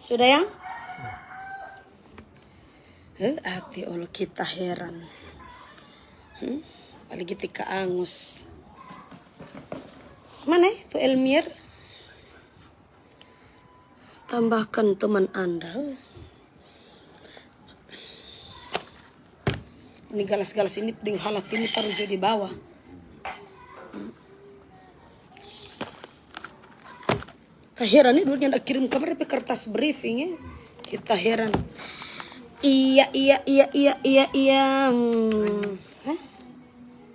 Sudah yang? Hati Allah kita heran. Apalagi ketika angus. Mana itu Elmir? Tambahkan teman Anda. Ini galas-galas ini dengan halat ini taruh di bawah. Heran nih dulunya nak kirim kabar tapi kertas briefing ya. Kita heran. Iya. Hah?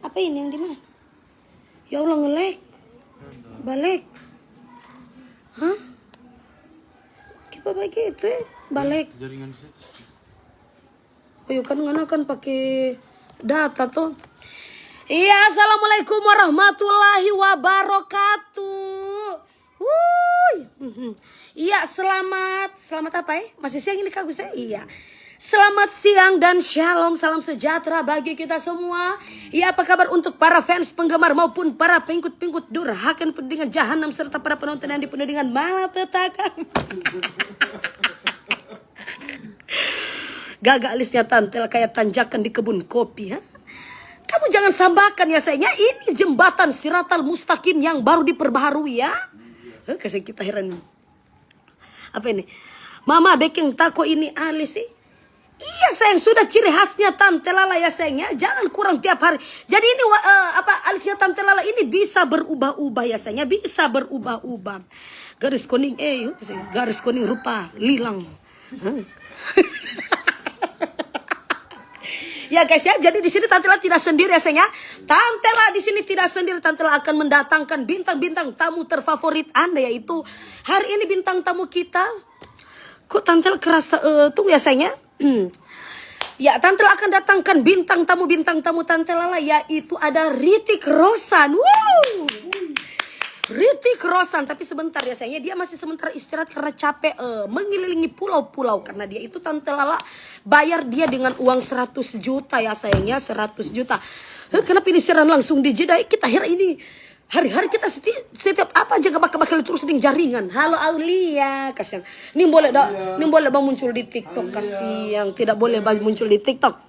Apa ini yang di mana? Ya Allah ngelek. Balik. Hah? Kita begitu ya? Balik. Jaringan situ. Oh iya kan ngana kan pakai data tuh. Iya, assalamualaikum warahmatullahi wabarakatuh. Iya, selamat apa ya? Masih siang ini kak saya? Iya. Selamat siang dan shalom, salam sejahtera bagi kita semua. Iya, apa kabar untuk para fans, penggemar maupun para pengikut-pengikut durhaka dengan jahanam serta para penonton yang dipenuhi dengan malapetaka. Gagak alisnya tantel kayak tanjakan di kebun kopi, ha? Kamu jangan sambakan ya sayangnya, ini jembatan Siratal Mustaqim yang baru diperbaharui ya. Kasih kita heran. Apa ini? Mama baking taco ini alis sih. Iya sayang, sudah ciri khasnya Tante Lala ya sayangnya. Jangan kurang tiap hari. Jadi ini alisnya Tante Lala ini bisa berubah-ubah ya sayangnya. Bisa berubah-ubah. Garis kuning garis kuning rupa lilang. Ya guys ya, jadi di sini Tante Lala tidak sendiri ya sayangnya. Tante Lala di sini tidak sendiri. Tante Lala akan mendatangkan bintang-bintang tamu terfavorit Anda, yaitu hari ini bintang tamu kita. Kok Tante Lala kerasa tunggu ya sayangnya. Ya, Tante Lala akan datangkan bintang tamu Tante Lala, yaitu ada Ritik Rossan. Ritik Rossan, tapi sebentar ya sayangnya, dia masih sementara istirahat karena capek mengelilingi pulau-pulau. Karena dia itu Tante Lala bayar dia dengan uang 100 juta ya sayangnya, 100 juta. Kenapa ini siaran langsung di Jeddah? Kita ini hari-hari kita setiap apa aja bakal terus dengan jaringan. Halo Aulia, kasihan. Ini boleh bang muncul di TikTok, kasihan. Tidak boleh bang muncul di TikTok.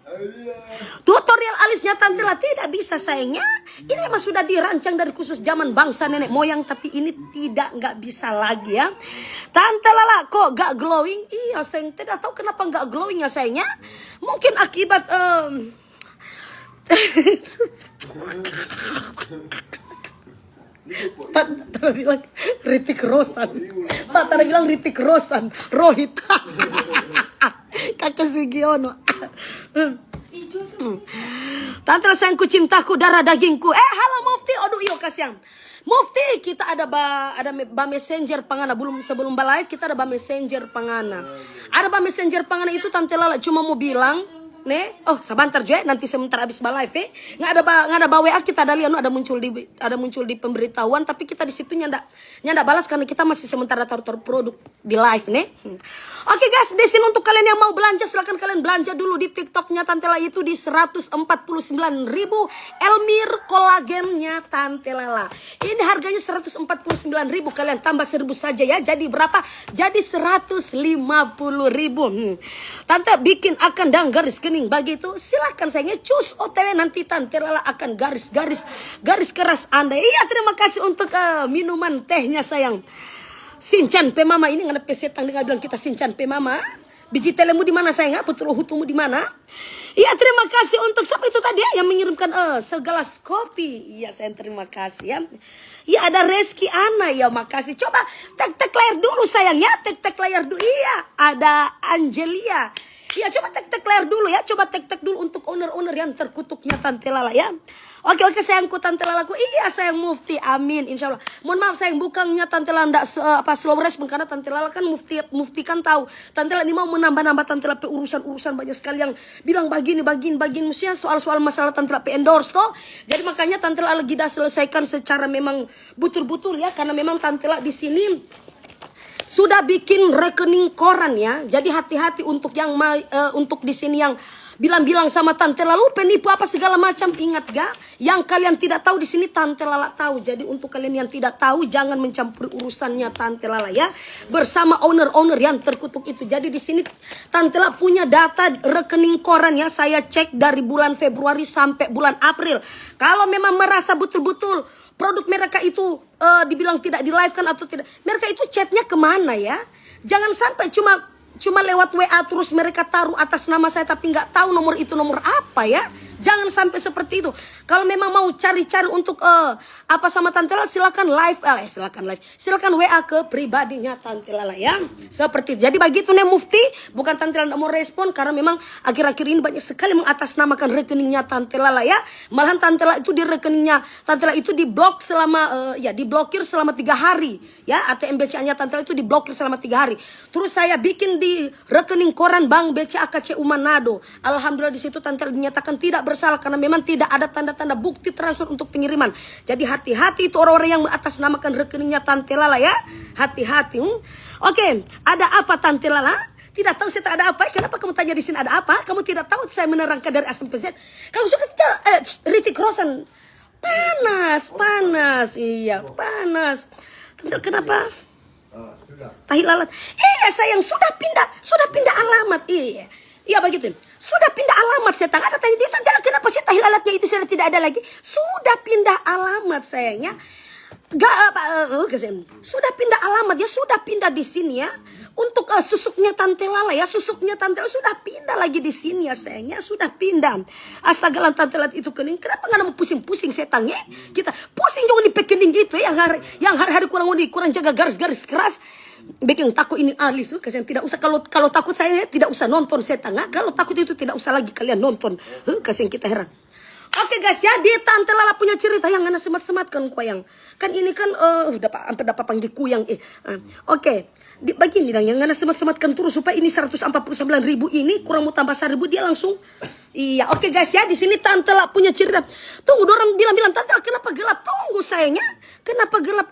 Tutorial alisnya Tante Lala tidak bisa sayangnya. Ini memang sudah dirancang dari khusus zaman bangsa nenek moyang, tapi ini nggak bisa lagi ya. Tante Lala kok gak glowing? Iya sayang, tidak tahu kenapa gak glowing ya sayangnya. Mungkin akibat Pak Tara bilang Ritik Rossan. Pak Tara bilang Ritik Rossan, Rohit. Kakak Sugiono. Tante sayangku, cintaku, darah dagingku. Halo Mufti. Aduh iyo kasihan. Mufti, kita ada ba messenger pangana sebelum live kita ada ba messenger pangana. Ada ba messenger pangana itu Tante Lala cuma mau bilang, sebentar juga nanti sebentar habis live nggak ada WA kita ada lihat ada muncul di pemberitahuan, tapi kita di situ nyanda balas karena kita masih sementara taruh produk di live nih. Oke guys, di sini untuk kalian yang mau belanja silahkan kalian belanja dulu di TikToknya Tante Lala itu di 149.000 Elmir kolagennya Tante Lala. Ini harganya 149.000, kalian tambah 1.000 saja ya. Jadi berapa? Jadi 150.000. Tante bikin akan dan garis kening begitu. Silahkan sayangnya cus OTW, nanti Tante Lala akan garis keras Anda. Iya, terima kasih untuk minuman tehnya sayang. Sincan pe mama ini nggak ada pesetang dengan bilang kita sincan pe mama. Biji telemu di mana sayang? Betul hutumu di mana? Iya, terima kasih untuk siapa itu tadi ya yang mengirimkan segelas kopi. Iya, saya terima kasih ya. Iya, ada Reski Ana ya, makasih. Coba tek layar dulu sayang ya, tek layar dulu. Iya, ada Angelia. Iya, coba tek layar dulu ya. Coba tek dulu untuk owner yang terkutuknya Tante Lala ya. Oke sayangku Tante Lalaku. Iya sayang Mufti, amin insya Allah. Mohon maaf sayang, bukannya Tante Lala ndak slow respon karena Tante Lala kan Mufti kan tahu Tante Lala ini mau menambah Tante Lala urusan banyak sekali yang bilang begini mestinya soal masalah Tante Lala endorse toh. Jadi makanya Tante Lala lagi dah selesaikan secara memang betul-betul ya, karena memang Tante Lala di sini sudah bikin rekening koran ya. Jadi hati-hati untuk yang untuk di sini yang bilang-bilang sama Tante Lala, penipu apa segala macam. Ingat gak? Yang kalian tidak tahu di sini Tante Lala tahu. Jadi untuk kalian yang tidak tahu, jangan mencampuri urusannya Tante Lala ya. Bersama owner-owner yang terkutuk itu. Jadi di sini Tante Lala punya data rekening koran ya. Saya cek dari bulan Februari sampai bulan April. Kalau memang merasa betul-betul produk mereka itu dibilang tidak di live kan atau tidak, mereka itu chatnya kemana ya? Jangan sampai cuma lewat WA terus mereka taruh atas nama saya tapi nggak tahu nomor itu nomor apa ya. Jangan sampai seperti itu. Kalau memang mau cari-cari untuk apa sama Tante Lala, silakan live, silakan WA ke pribadinya Tante Lala ya. Seperti itu. Jadi begitu nih Mufti, bukan Tante Lala mau respon karena memang akhir-akhir ini banyak sekali mengatasnamakan rekeningnya Tante Lala ya. Malahan Tante Lala itu di rekeningnya Tante Lala itu diblok selama diblokir selama 3 hari ya. ATM BCA-nya Tante Lala itu diblokir selama 3 hari. Terus saya bikin di rekening koran Bank BCA KCU Manado. Alhamdulillah di situ Tante Lala dinyatakan tidak bersalah karena memang tidak ada tanda-tanda bukti transfer untuk pengiriman. Jadi hati-hati itu orang-orang yang mengatasnamakan rekeningnya Tante Lala ya. Hati-hati. Oke, ada apa Tante Lala? Tidak tahu saya tak ada apa. Kenapa kamu tanya di sini ada apa? Kamu tidak tahu saya menerangkan dari ASMPZ. Kamu suka Ritik Rosan. Panas. Iya, panas. Tante kenapa? Tahi lalat. Sayang sudah pindah alamat. Iya begitu. Sudah pindah alamat saya tanya. Ada tanya dia Tante kenapa sih tahi lalatnya itu sudah tidak ada lagi? Sudah pindah alamat sayangnya. Sudah pindah alamat ya, sudah pindah di sini ya. Untuk susuknya Tante Lala ya, susuknya Tante Lala sudah pindah lagi di sini ya sayangnya, sudah pindah. Astaga Tante Lala itu kening. Kenapa nggak mau pusing-pusing saya tanya? Kita pusing juga di pekening gitu ya, yang hari-hari kurang jaga garis-garis keras. Bikin takut ini alis, kasihan tidak usah kalau takut saya tidak usah nonton saya tanya. Kalau takut itu tidak usah lagi kalian nonton. Kasihan kita heran. Oke guys ya, di Tante Lala punya cerita yang ngana semat-sematkan kuyang. Kan ini kan hampir dapat panggil kuyang Oke. Begini dong yang ngana semat-sematkan terus supaya ini 149.000 ini kurang mau tambah 1.000 dia langsung. Iya, oke guys ya, di sini Tante Lala punya cerita. Tunggu, orang bilang Tante Lala kenapa gelap? Tunggu sayangnya. Kenapa gelap?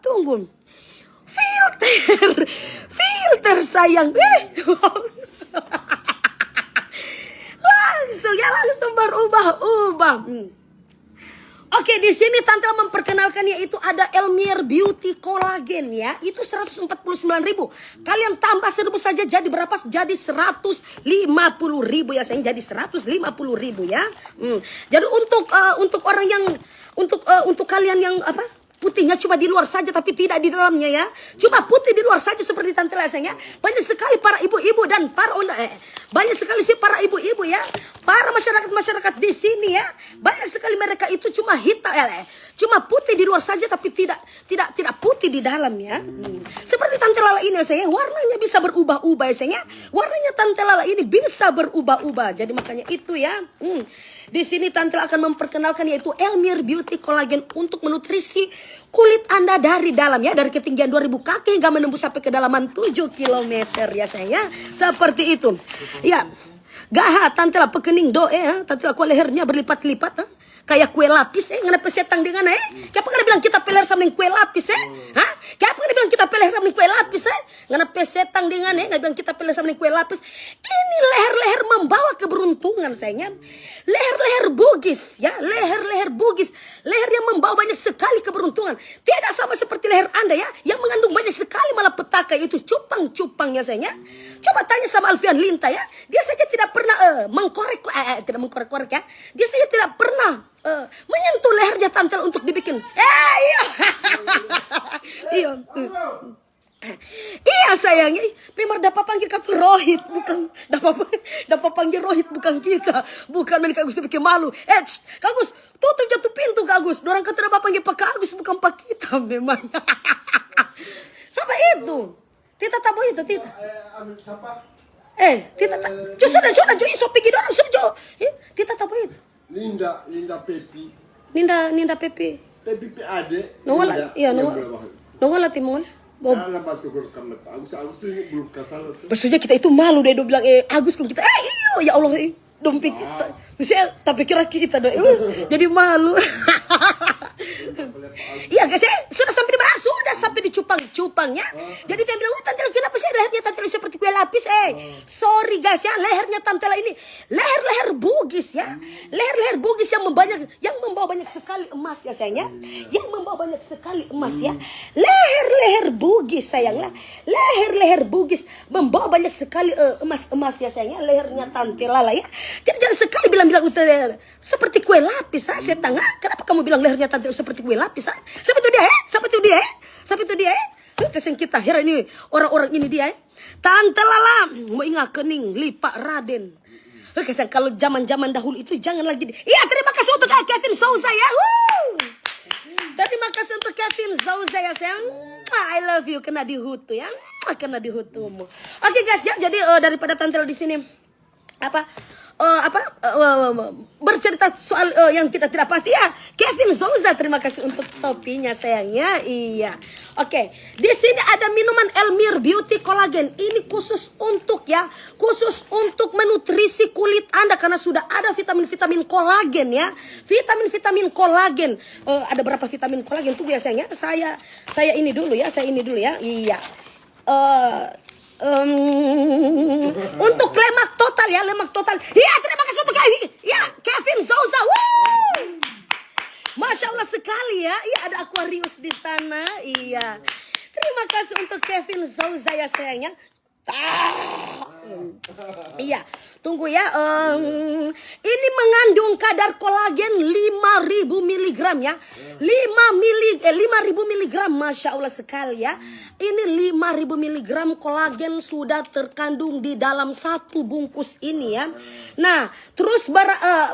Tunggu. Filter sayang. Langsung berubah. Oke, di sini Tante memperkenalkan yaitu ada Elmir Beauty Collagen ya. Itu 149.000. Kalian tambah 1.000 saja jadi berapa? Jadi 150.000 ya sayang. Jadi 150.000 ya. Jadi untuk orang yang untuk kalian yang apa? Putihnya cuma di luar saja tapi tidak di dalamnya ya. Cuma putih di luar saja seperti Tante Lala sayang ya. Banyak sekali para ibu-ibu dan banyak sekali sih para ibu-ibu ya. Para masyarakat di sini ya. Banyak sekali mereka itu cuma hitam cuma putih di luar saja tapi tidak putih di dalam ya. Seperti Tante Lala ini ya sayang, warnanya bisa berubah-ubah ya sayang ya. Warnanya Tante Lala ini bisa berubah-ubah. Jadi makanya itu ya. Di sini Tante akan memperkenalkan yaitu Elmir Beauty Collagen untuk menutrisi kulit Anda dari dalam ya, dari ketinggian 2000 kaki hingga menembus sampai kedalaman 7 km ya sayang ya. Seperti itu. Ya. Gak Tante Lala pekening Tante Lala kok lehernya berlipat-lipat kayak kue lapis ngana pesetang dengan Kenapa ngana bilang kita peler sama kue lapis Kenapa ngana bilang kita peler sama kue lapis ngana pesetang dengan ngana bilang kita peler sama kue lapis. Ini leher-leher membawa keberuntungan sayangnya. Leher-leher bugis ya, leher-leher bugis, leher yang membawa banyak sekali keberuntungan. Tidak sama seperti leher Anda ya, yang mengandung banyak sekali malapetaka itu cupang-cupangnya sayangnya. Coba tanya sama Alfian Linta ya, dia saja tidak pernah tidak mengkorek-korek ya. Dia saja tidak pernah menyentuh lehernya Tante untuk dibikin. Iya sayangnya, memang dapat panggil kata Rohit bukan dapat panggil Rohit bukan kita, bukan mereka Agus bikin malu. Kagus tutup jatuh pintu Kagus. Dorang kata dapat panggil Pak Agus bukan Pak kita memang. Siapa itu? Tita tahu itu Tita. Tita tak. Sudah iso pergi dorang sudah. Tita tahu itu. Ninda Pepi. Ninda Pepi. Pepi ade. Nongol, iya nongol. Nongol timol. Agus ini belum kasar. Maksudnya kita itu malu deh, do bilang Agus kan kita ya Allah dompet kita. Maksudnya tapi kira kita do jadi malu. Iya guys, sudah sampai di mana? Sudah sampai di cupang-cupangnya. Jadi dia bilang, Tante kenapa sih lehernya Tante seperti kue lapis. Sorry guys ya, lehernya Tante Lala ini leher-leher Bugis ya. Leher-leher Bugis yang membawa banyak sekali emas ya sayangnya. Yang membawa banyak sekali emas ya. Leher-leher Bugis sayangnya. Leher-leher Bugis membawa banyak sekali emas-emas ya sayangnya. Lehernya Tante Lala ya. Jadi jangan sekali bilang-bilang seperti kue lapis saya tengah. Kenapa kamu bilang lehernya Tante seperti kue lapis? Siapa itu dia? Siapa itu dia? Siapa itu dia? Kesan kita heran ini orang-orang ini dia. Tante Lala mau ingat kening lipak Raden. Kesan kalau zaman-zaman dahulu itu jangan lagi. Iya, terima kasih untuk Kevin Souza ya. Terima kasih untuk Kevin Souza ya sayang. I love you, kena di hutu ya. Kena di hutumu. Oke guys ya, jadi daripada Tante Lala di sini bercerita soal yang tidak pasti ya. Kevin Souza, terima kasih untuk topinya sayangnya. Iya. Oke, di sini ada minuman Elmir Beauty Collagen. Ini khusus untuk menutrisi kulit Anda karena sudah ada vitamin-vitamin kolagen ya. Vitamin-vitamin kolagen. Ada berapa vitamin kolagen? Tunggu ya sayangnya. Saya ini dulu ya. Iya. Untuk lemak total ya, lemak total. Iya, terima kasih untuk Kevin Souza. Masya Allah sekali ya. Iya, ada Aquarius di sana. Iya. Terima kasih untuk Kevin Souza ya sayangnya. Iya, tunggu ya. Ini mengandung kadar kolagen 5.000 mg ya. 5.000 mg, Masya Allah sekali ya. Ini 5.000 mg kolagen sudah terkandung di dalam satu bungkus ini ya. Nah, terus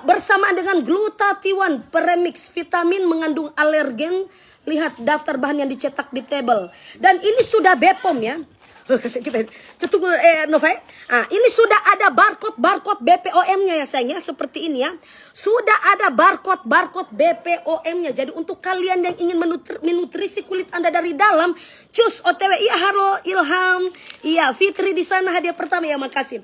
bersamaan dengan glutathione premix vitamin mengandung alergen. Lihat daftar bahan yang dicetak di tabel. Dan ini sudah BPOM ya. Kita tunggu Nova. Ini sudah ada barcode BPOM-nya ya sayangnya, seperti ini ya. Sudah ada barcode BPOM-nya. Jadi untuk kalian yang ingin menutrisi kulit Anda dari dalam, cus OTW. Iya, halo Ilham. Iya, Fitri di sana hadiah pertama ya, makasih.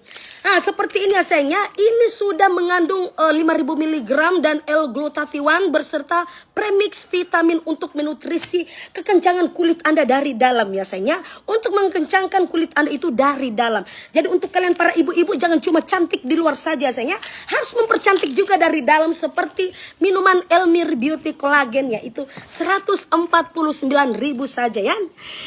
Seperti ini ya sayangnya. Ini sudah mengandung 5.000 mg dan L-glutathione berserta premix vitamin untuk menutrisi kekencangan kulit Anda dari dalam ya sayangnya. Untuk mengencangkan kulit Anda itu dari dalam. Jadi untuk kalian para ibu-ibu jangan cuma cantik di luar saja sayangnya, harus mempercantik juga dari dalam seperti minuman Elmir Beauty Collagen ya, itu 149.000 saja ya.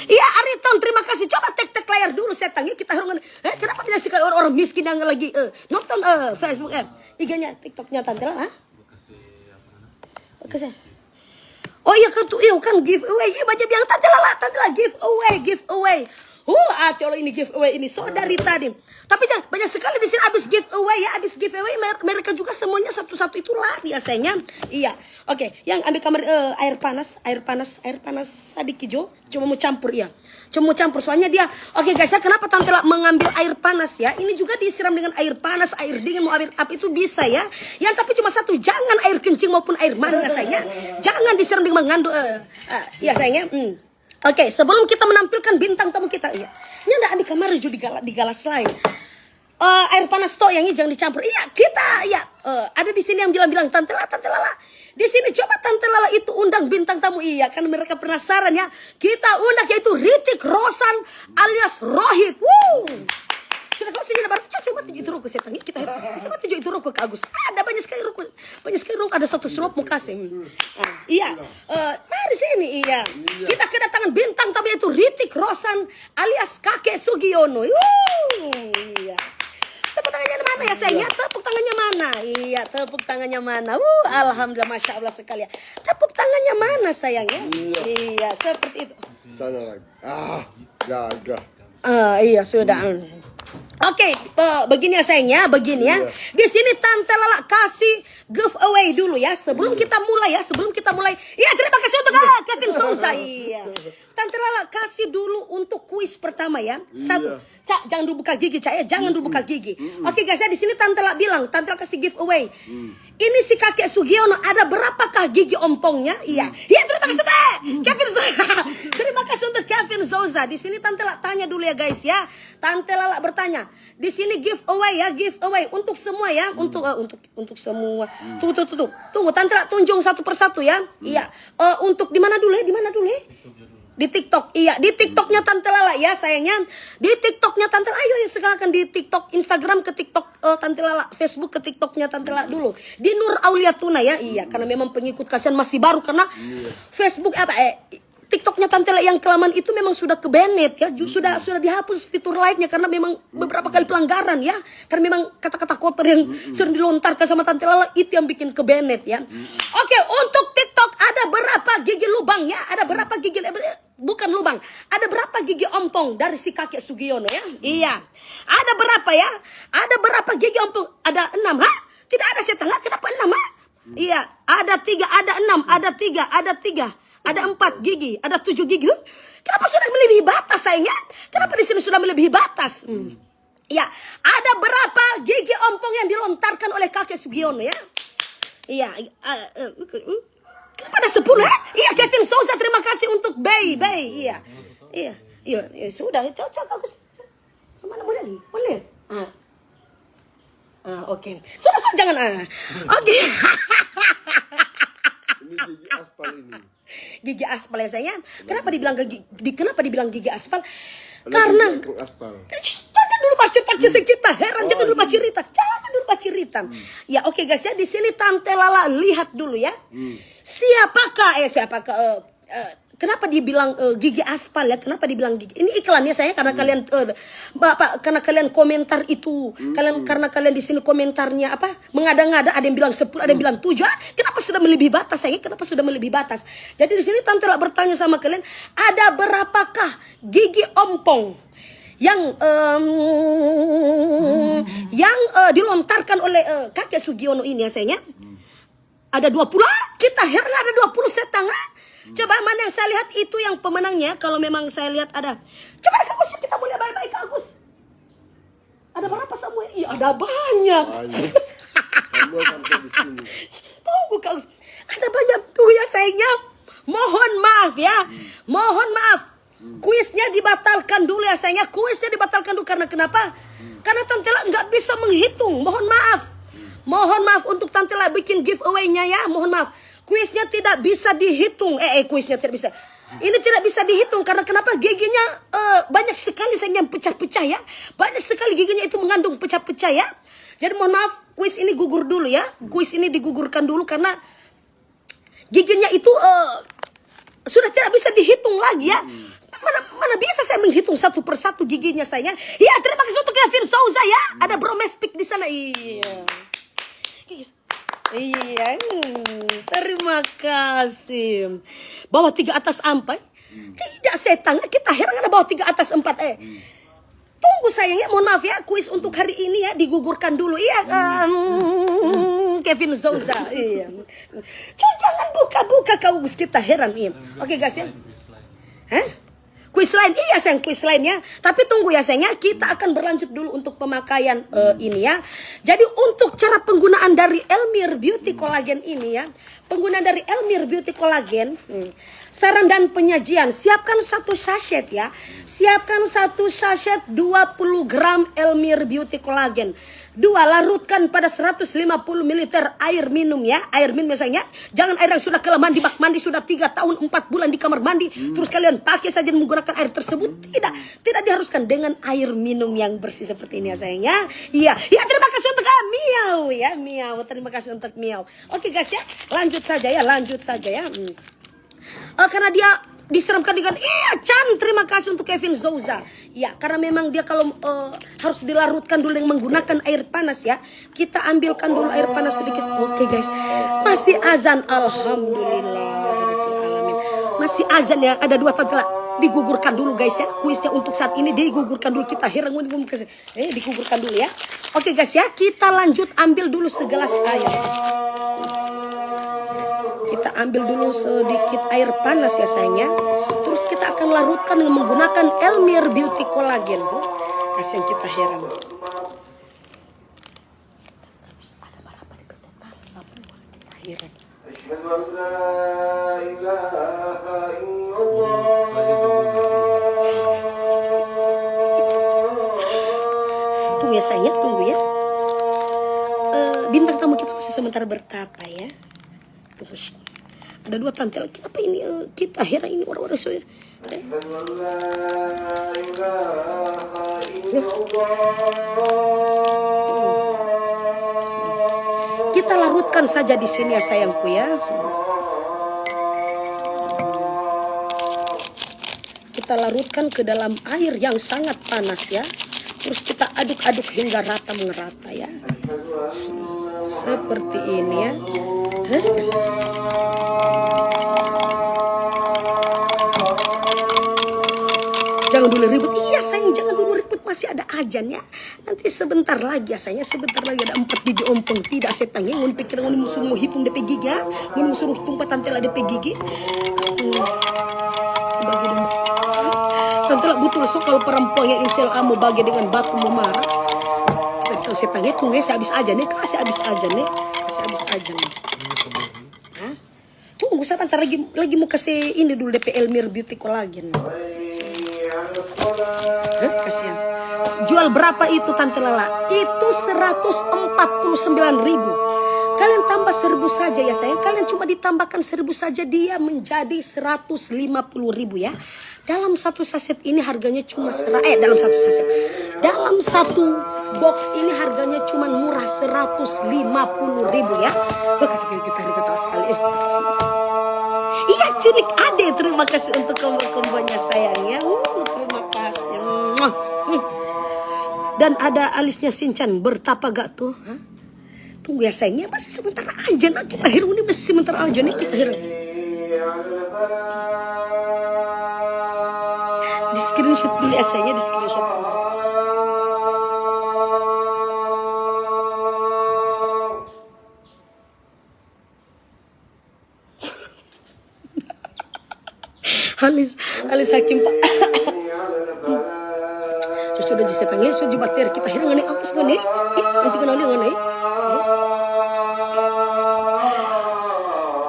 Iya Ariton, terima kasih. Coba tek layar dulu setangnya kita harus kenapa banyak sekali orang-orang miskin yang lagi nonton Facebook IG-nya TikTok-nya Tante Lala. Oke. Oh iya kan giveaway. Iya banyak bilang Tante Lala giveaway. Allah ini giveaway ini saudari tadi. Tapi banyak sekali di sini habis giveaway mereka juga semuanya satu-satu itu lari ya sayangnya. Iya. Oke, yang ambil kamar air panas Sadikijo cuma mau campur ya. Soalnya dia. Oke guys ya, kenapa Tante mengambil air panas ya? Ini juga disiram dengan air panas, air dingin mau air apa itu bisa ya. Yang tapi cuma satu, jangan air kencing maupun air mani ya sayangnya. Jangan disiram dengan mengandung ya sayangnya. Oke, sebelum kita menampilkan bintang tamu kita, ya, ini anda ambil kamar juga di galas lain. Air panas toh yang ini jangan dicampur. Iya, ada di sini yang bilang Tante Lala. Di sini coba Tante Lala itu undang bintang tamu. Iya, kan mereka penasaran ya. Kita undang yaitu Ritik Rosan alias Rohit. Sudah kau sini baru coba tujuh itu rokok saya tanya kita sama tujuh itu rokok ke Agus. Ada banyak sekali rokok, ada satu slop mau kasih. Iya, mari sini iya. Kita kedatangan bintang tamu yaitu Ritik Rosan alias Kakek Sugiono. Iya. Tepuk tangannya mana ya sayangnya? Tepuk tangannya mana? Iya, tepuk tangannya mana? Alhamdulillah, Masya Allah sekali ya. Tepuk tangannya mana sayangnya? Iya, seperti itu. Sana lagi. Jaga. Iya sudah. Oke, begini ya sayangnya, begini ya. Di sini Tante Lala kasih giveaway dulu ya. Sebelum kita mulai. Iya, terima kasih untuk Kevin Souza. Iya. Tante Lala kasih dulu untuk kuis pertama ya. Satu. Cak, jangan dulu buka gigi, Cak ya. Jangan dulu buka gigi. Oke guys ya, di sini Tante Lala bilang, Tante Lala kasih giveaway. Ini si Kakek Sugiono, ada berapakah gigi ompongnya? Iya. Iya, terima kasih Kevin Souza. Terima kasih untuk Kevin Souza. Di sini Tante Lala tanya dulu ya guys ya. Tante Lala bertanya. Di sini giveaway ya, giveaway untuk semua ya, untuk semua. Tunggu Tante Lala tunjuk satu persatu ya. Iya. Untuk di mana dulu ya? Di TikTok, iya, di TikToknya Tante Lala ya sayangnya. Di TikToknya Tante Lala, ayo ya silakan di TikTok, Instagram ke TikTok Tante Lala, Facebook ke TikToknya Tante Lala dulu. Di Nur Auliatuna ya, iya, karena memang pengikut kasihan masih baru karena Facebook TikToknya Tante Lala yang kelamaan itu memang sudah ke-banned ya, sudah dihapus fitur like-nya karena memang beberapa kali pelanggaran ya, karena memang kata-kata kotor yang sering dilontarkan sama Tante Lala itu yang bikin ke-banned ya. Oke, untuk TikTok ada berapa gigi lubangnya? Ada berapa gigi bukan lubang, ada berapa gigi ompong dari si kakek Sugiono ya? Iya, ada berapa ya? Ada berapa gigi ompong? Ada 6, ha? Tidak ada setengah, kenapa 6, ha? Iya, ada 3, ada 6, ada 3, ada 3, ada 4 gigi, ada 7 gigi. Kenapa sudah melebihi batas sayangnya? Kenapa di sini sudah melebihi batas? Ya, ada berapa gigi ompong yang dilontarkan oleh kakek Sugiono ya? Iya, kenapa ada 10 ya? Iya, Kevin Souza, terima kasih untuk Bay. Iya, sudah, cocok aku. Kemana boleh? Oke. Sudah, jangan Oke. Ini gigi aspal ini. Gigi aspal ya sayangnya. Kenapa dibilang gigi aspal? Ada Karena gigi aspal. jangan dulu baca kisah kita, heran. Jangan dulu baca cerita. Ya, oke guys ya, di sini Tante Lala lihat dulu ya. Siapakah kenapa dibilang gigi aspal ya? Kenapa dibilang gigi? Ini iklannya saya karena kalian karena kalian komentar itu. Karena kalian di sini komentarnya apa? Mengada-ngada, ada yang bilang 10, ada yang bilang 7. Kenapa sudah melebihi batas saya? Kenapa sudah melebihi batas? Jadi di sini Tante Lala bertanya sama kalian, ada berapakah gigi ompong yang dilontarkan oleh kakek Sugiono ini ya sayangnya? Ada 20, kita heran ada 20 setengah. Coba mana yang saya lihat itu yang pemenangnya. Kalau memang saya lihat ada. Coba Agus, kita mulai baik-baik Agus. Ada berapa semua? Iya, ada banyak. Tunggu Agus. Ada banyak tuh ya sayangnya. Mohon maaf ya. Mohon maaf. Kuisnya dibatalkan dulu ya sayangnya. Kuisnya dibatalkan dulu karena kenapa? Karena Tante Lala nggak bisa menghitung. Mohon maaf. Mohon maaf untuk Tante Lala bikin giveaway-nya ya. Mohon maaf. Kuisnya tidak bisa dihitung. Kuisnya tidak bisa. Ini tidak bisa dihitung karena kenapa? Giginya banyak sekali sayangnya yang pecah-pecah ya. Banyak sekali giginya itu mengandung pecah-pecah ya. Jadi mohon maaf, kuis ini gugur dulu ya. Kuis ini digugurkan dulu karena giginya itu sudah tidak bisa dihitung lagi ya. Mana bisa saya menghitung satu persatu giginya saya. Ya, terima kasih untuk Kevin Souza ya. Ada Bromespik di sana. Iya, terima kasih. Bawah 3 atas 4. Tidak setengah, kita heran ada bawah 3 atas 4. Tunggu sayangnya, mohon maaf ya, kuis untuk hari ini ya digugurkan dulu. Iya, Kevin Souza. Iya. Jangan buka-buka kau Gus, kita heran. Iya. Oke guys ya. Kuis lain, iya sayang, kuis lainnya. Tapi tunggu ya sayangnya, kita akan berlanjut dulu untuk pemakaian ini ya. Jadi untuk cara penggunaan dari Elmir Beauty Collagen ini ya. Penggunaan dari Elmir Beauty Collagen. Saran dan penyajian, siapkan 1 sachet ya. Siapkan 1 sachet 20 gram Elmir Beauty Collagen. 2, larutkan pada 150 ml air minum ya. Air minum biasanya. Jangan air yang sudah kelamaan di bak mandi, sudah 3 tahun 4 bulan di kamar mandi. Terus kalian pakai saja menggunakan air tersebut. Tidak diharuskan dengan air minum yang bersih seperti ini ya sayangnya. Iya, terima kasih untuk Miau ya. Miau, terima kasih untuk Miau. Oke guys ya, lanjut saja ya. Karena dia diseramkan dengan Chan, terima kasih untuk Kevin Souza. Ya, karena memang dia kalau harus dilarutkan dulu yang menggunakan air panas ya. Kita ambilkan dulu air panas sedikit. Oke guys, masih azan. Alhamdulillah. Masih azan ya. Ada 2 Tante Lala. Digugurkan dulu guys ya. Kuisnya untuk saat ini digugurkan dulu. Kita heran digugurkan dulu ya. Oke guys ya, kita lanjut ambil dulu segelas air. Kita ambil dulu sedikit air panas ya sayangnya. Terus kita akan larutkan dengan menggunakan Elmir Beauty Collagen. Kasihan kita heran. Terus ada berapa di total semua kita heran. Tunggu ya sayangnya, tunggu ya. Bintang tamu kita masih sementara bertapa ya. Tunggu. Ada 2 tante lagi. Kenapa ini kita heran ini orang-orang soalnya. Kita larutkan saja di sini ya sayangku ya. Kita larutkan ke dalam air yang sangat panas ya. Terus kita aduk-aduk hingga rata merata ya. Seperti ini ya. Jangan dulu ribut. Iya sayang, jangan dulu ribut. Masih ada ajan ya. Nanti sebentar lagi ya sayangnya. Sebentar lagi ada 4 gigi ompong. Tidak setangnya. Ngun pikir ngun musuh mau hitung DP gigi ya. Ngun musuh hitung patantela DP gigi. Bagi dong. Tantela betul so kalau perempuan yang insel amu bagi dengan batu mau marah. Kita setangnya tunggu saya habis aja nih. Kasih habis aja nih. Kasih habis aja nih. Hah? Tunggu saya ntar lagi mau kasih ini dulu DP Elmir Beauty Collagen. Kasihan. Jual berapa itu Tante Lala? Itu 149.000. Kalian tambah 1.000 saja ya sayang. Kalian cuma ditambahkan 1.000 saja dia menjadi 150.000 ya. Dalam satu saset ini harganya cuma dalam satu saset. Dalam satu box ini harganya cuma murah 150.000 ya. Kasih kita harga sekali. Iya culik ade. Terima kasih untuk kombo-kombonya sayang ya. Terima kasih. Dan ada alisnya Sinchan. Bertapa gak tuh? Hah? Tunggu ya sayangnya. Masih sebentar aja. Nah, kita hirup ini masih sebentar aja nih. Kita hirup. Di screenshot dulu ya sayangnya. Di screenshot dulu. Alis Hakim Pak. Sudah disetangnya sudah dibater kita hilang nih atas nih. Nanti kenal yang nih.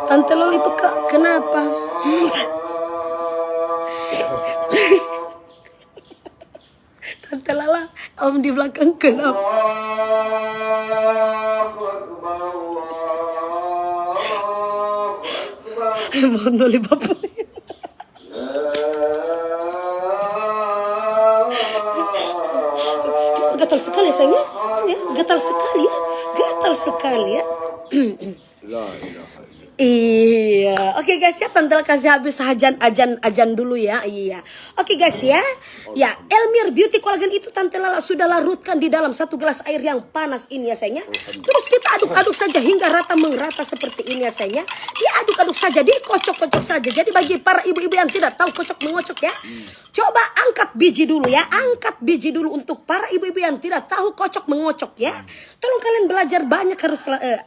Tante Lol itu kenapa? Tante Lala om di belakang kenapa? Mohon oleh bapak. Gatal sekali ya sayangnya. Ya, gatal sekali ya. Gatal sekali ya. Iya, oke guys ya, Tante kasih habis ajan dulu ya. Iya, oke guys ya. Ya, Elmir Beauty Collagen itu Tante Lala sudah larutkan di dalam 1 gelas air yang panas ini ya sayangnya. Terus kita aduk-aduk saja hingga rata merata seperti ini ya sayangnya. Diaduk-aduk saja, dikocok-kocok saja. Jadi bagi para ibu-ibu yang tidak tahu kocok mengocok ya, coba angkat biji dulu ya. Angkat biji dulu untuk para ibu-ibu yang tidak tahu kocok mengocok ya. Tolong kalian belajar banyak,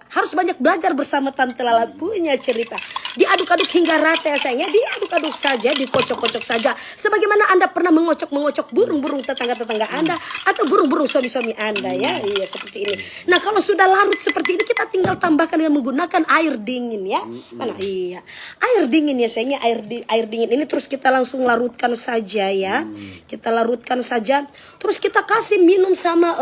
harus banyak belajar bersama Tante Lala punya cerita. Diaduk-aduk hingga rata ya sayangnya. Diaduk-aduk saja, dikocok-kocok saja. Sebagaimana Anda pernah mengocok burung-burung tetangga-tetangga Anda atau burung-burung suami-suami Anda ya. Iya seperti ini. Nah kalau sudah larut seperti ini kita tinggal tambahkan dengan menggunakan air dingin ya. Mana iya. Air dingin ya sayangnya. Air dingin ini terus kita langsung larutkan saja ya. Kita larutkan saja. Terus kita kasih minum sama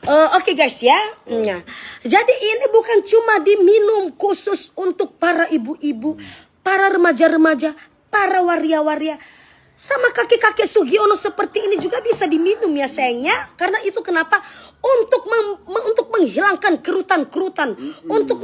Oke guys ya. Nah, jadi ini bukan cuma diminum khusus untuk para ibu-ibu, para remaja-remaja, para waria-waria, sama kakek-kakek Sugiono seperti ini juga bisa diminum ya sayangnya. Karena itu kenapa? Untuk menghilangkan kerutan-kerutan, untuk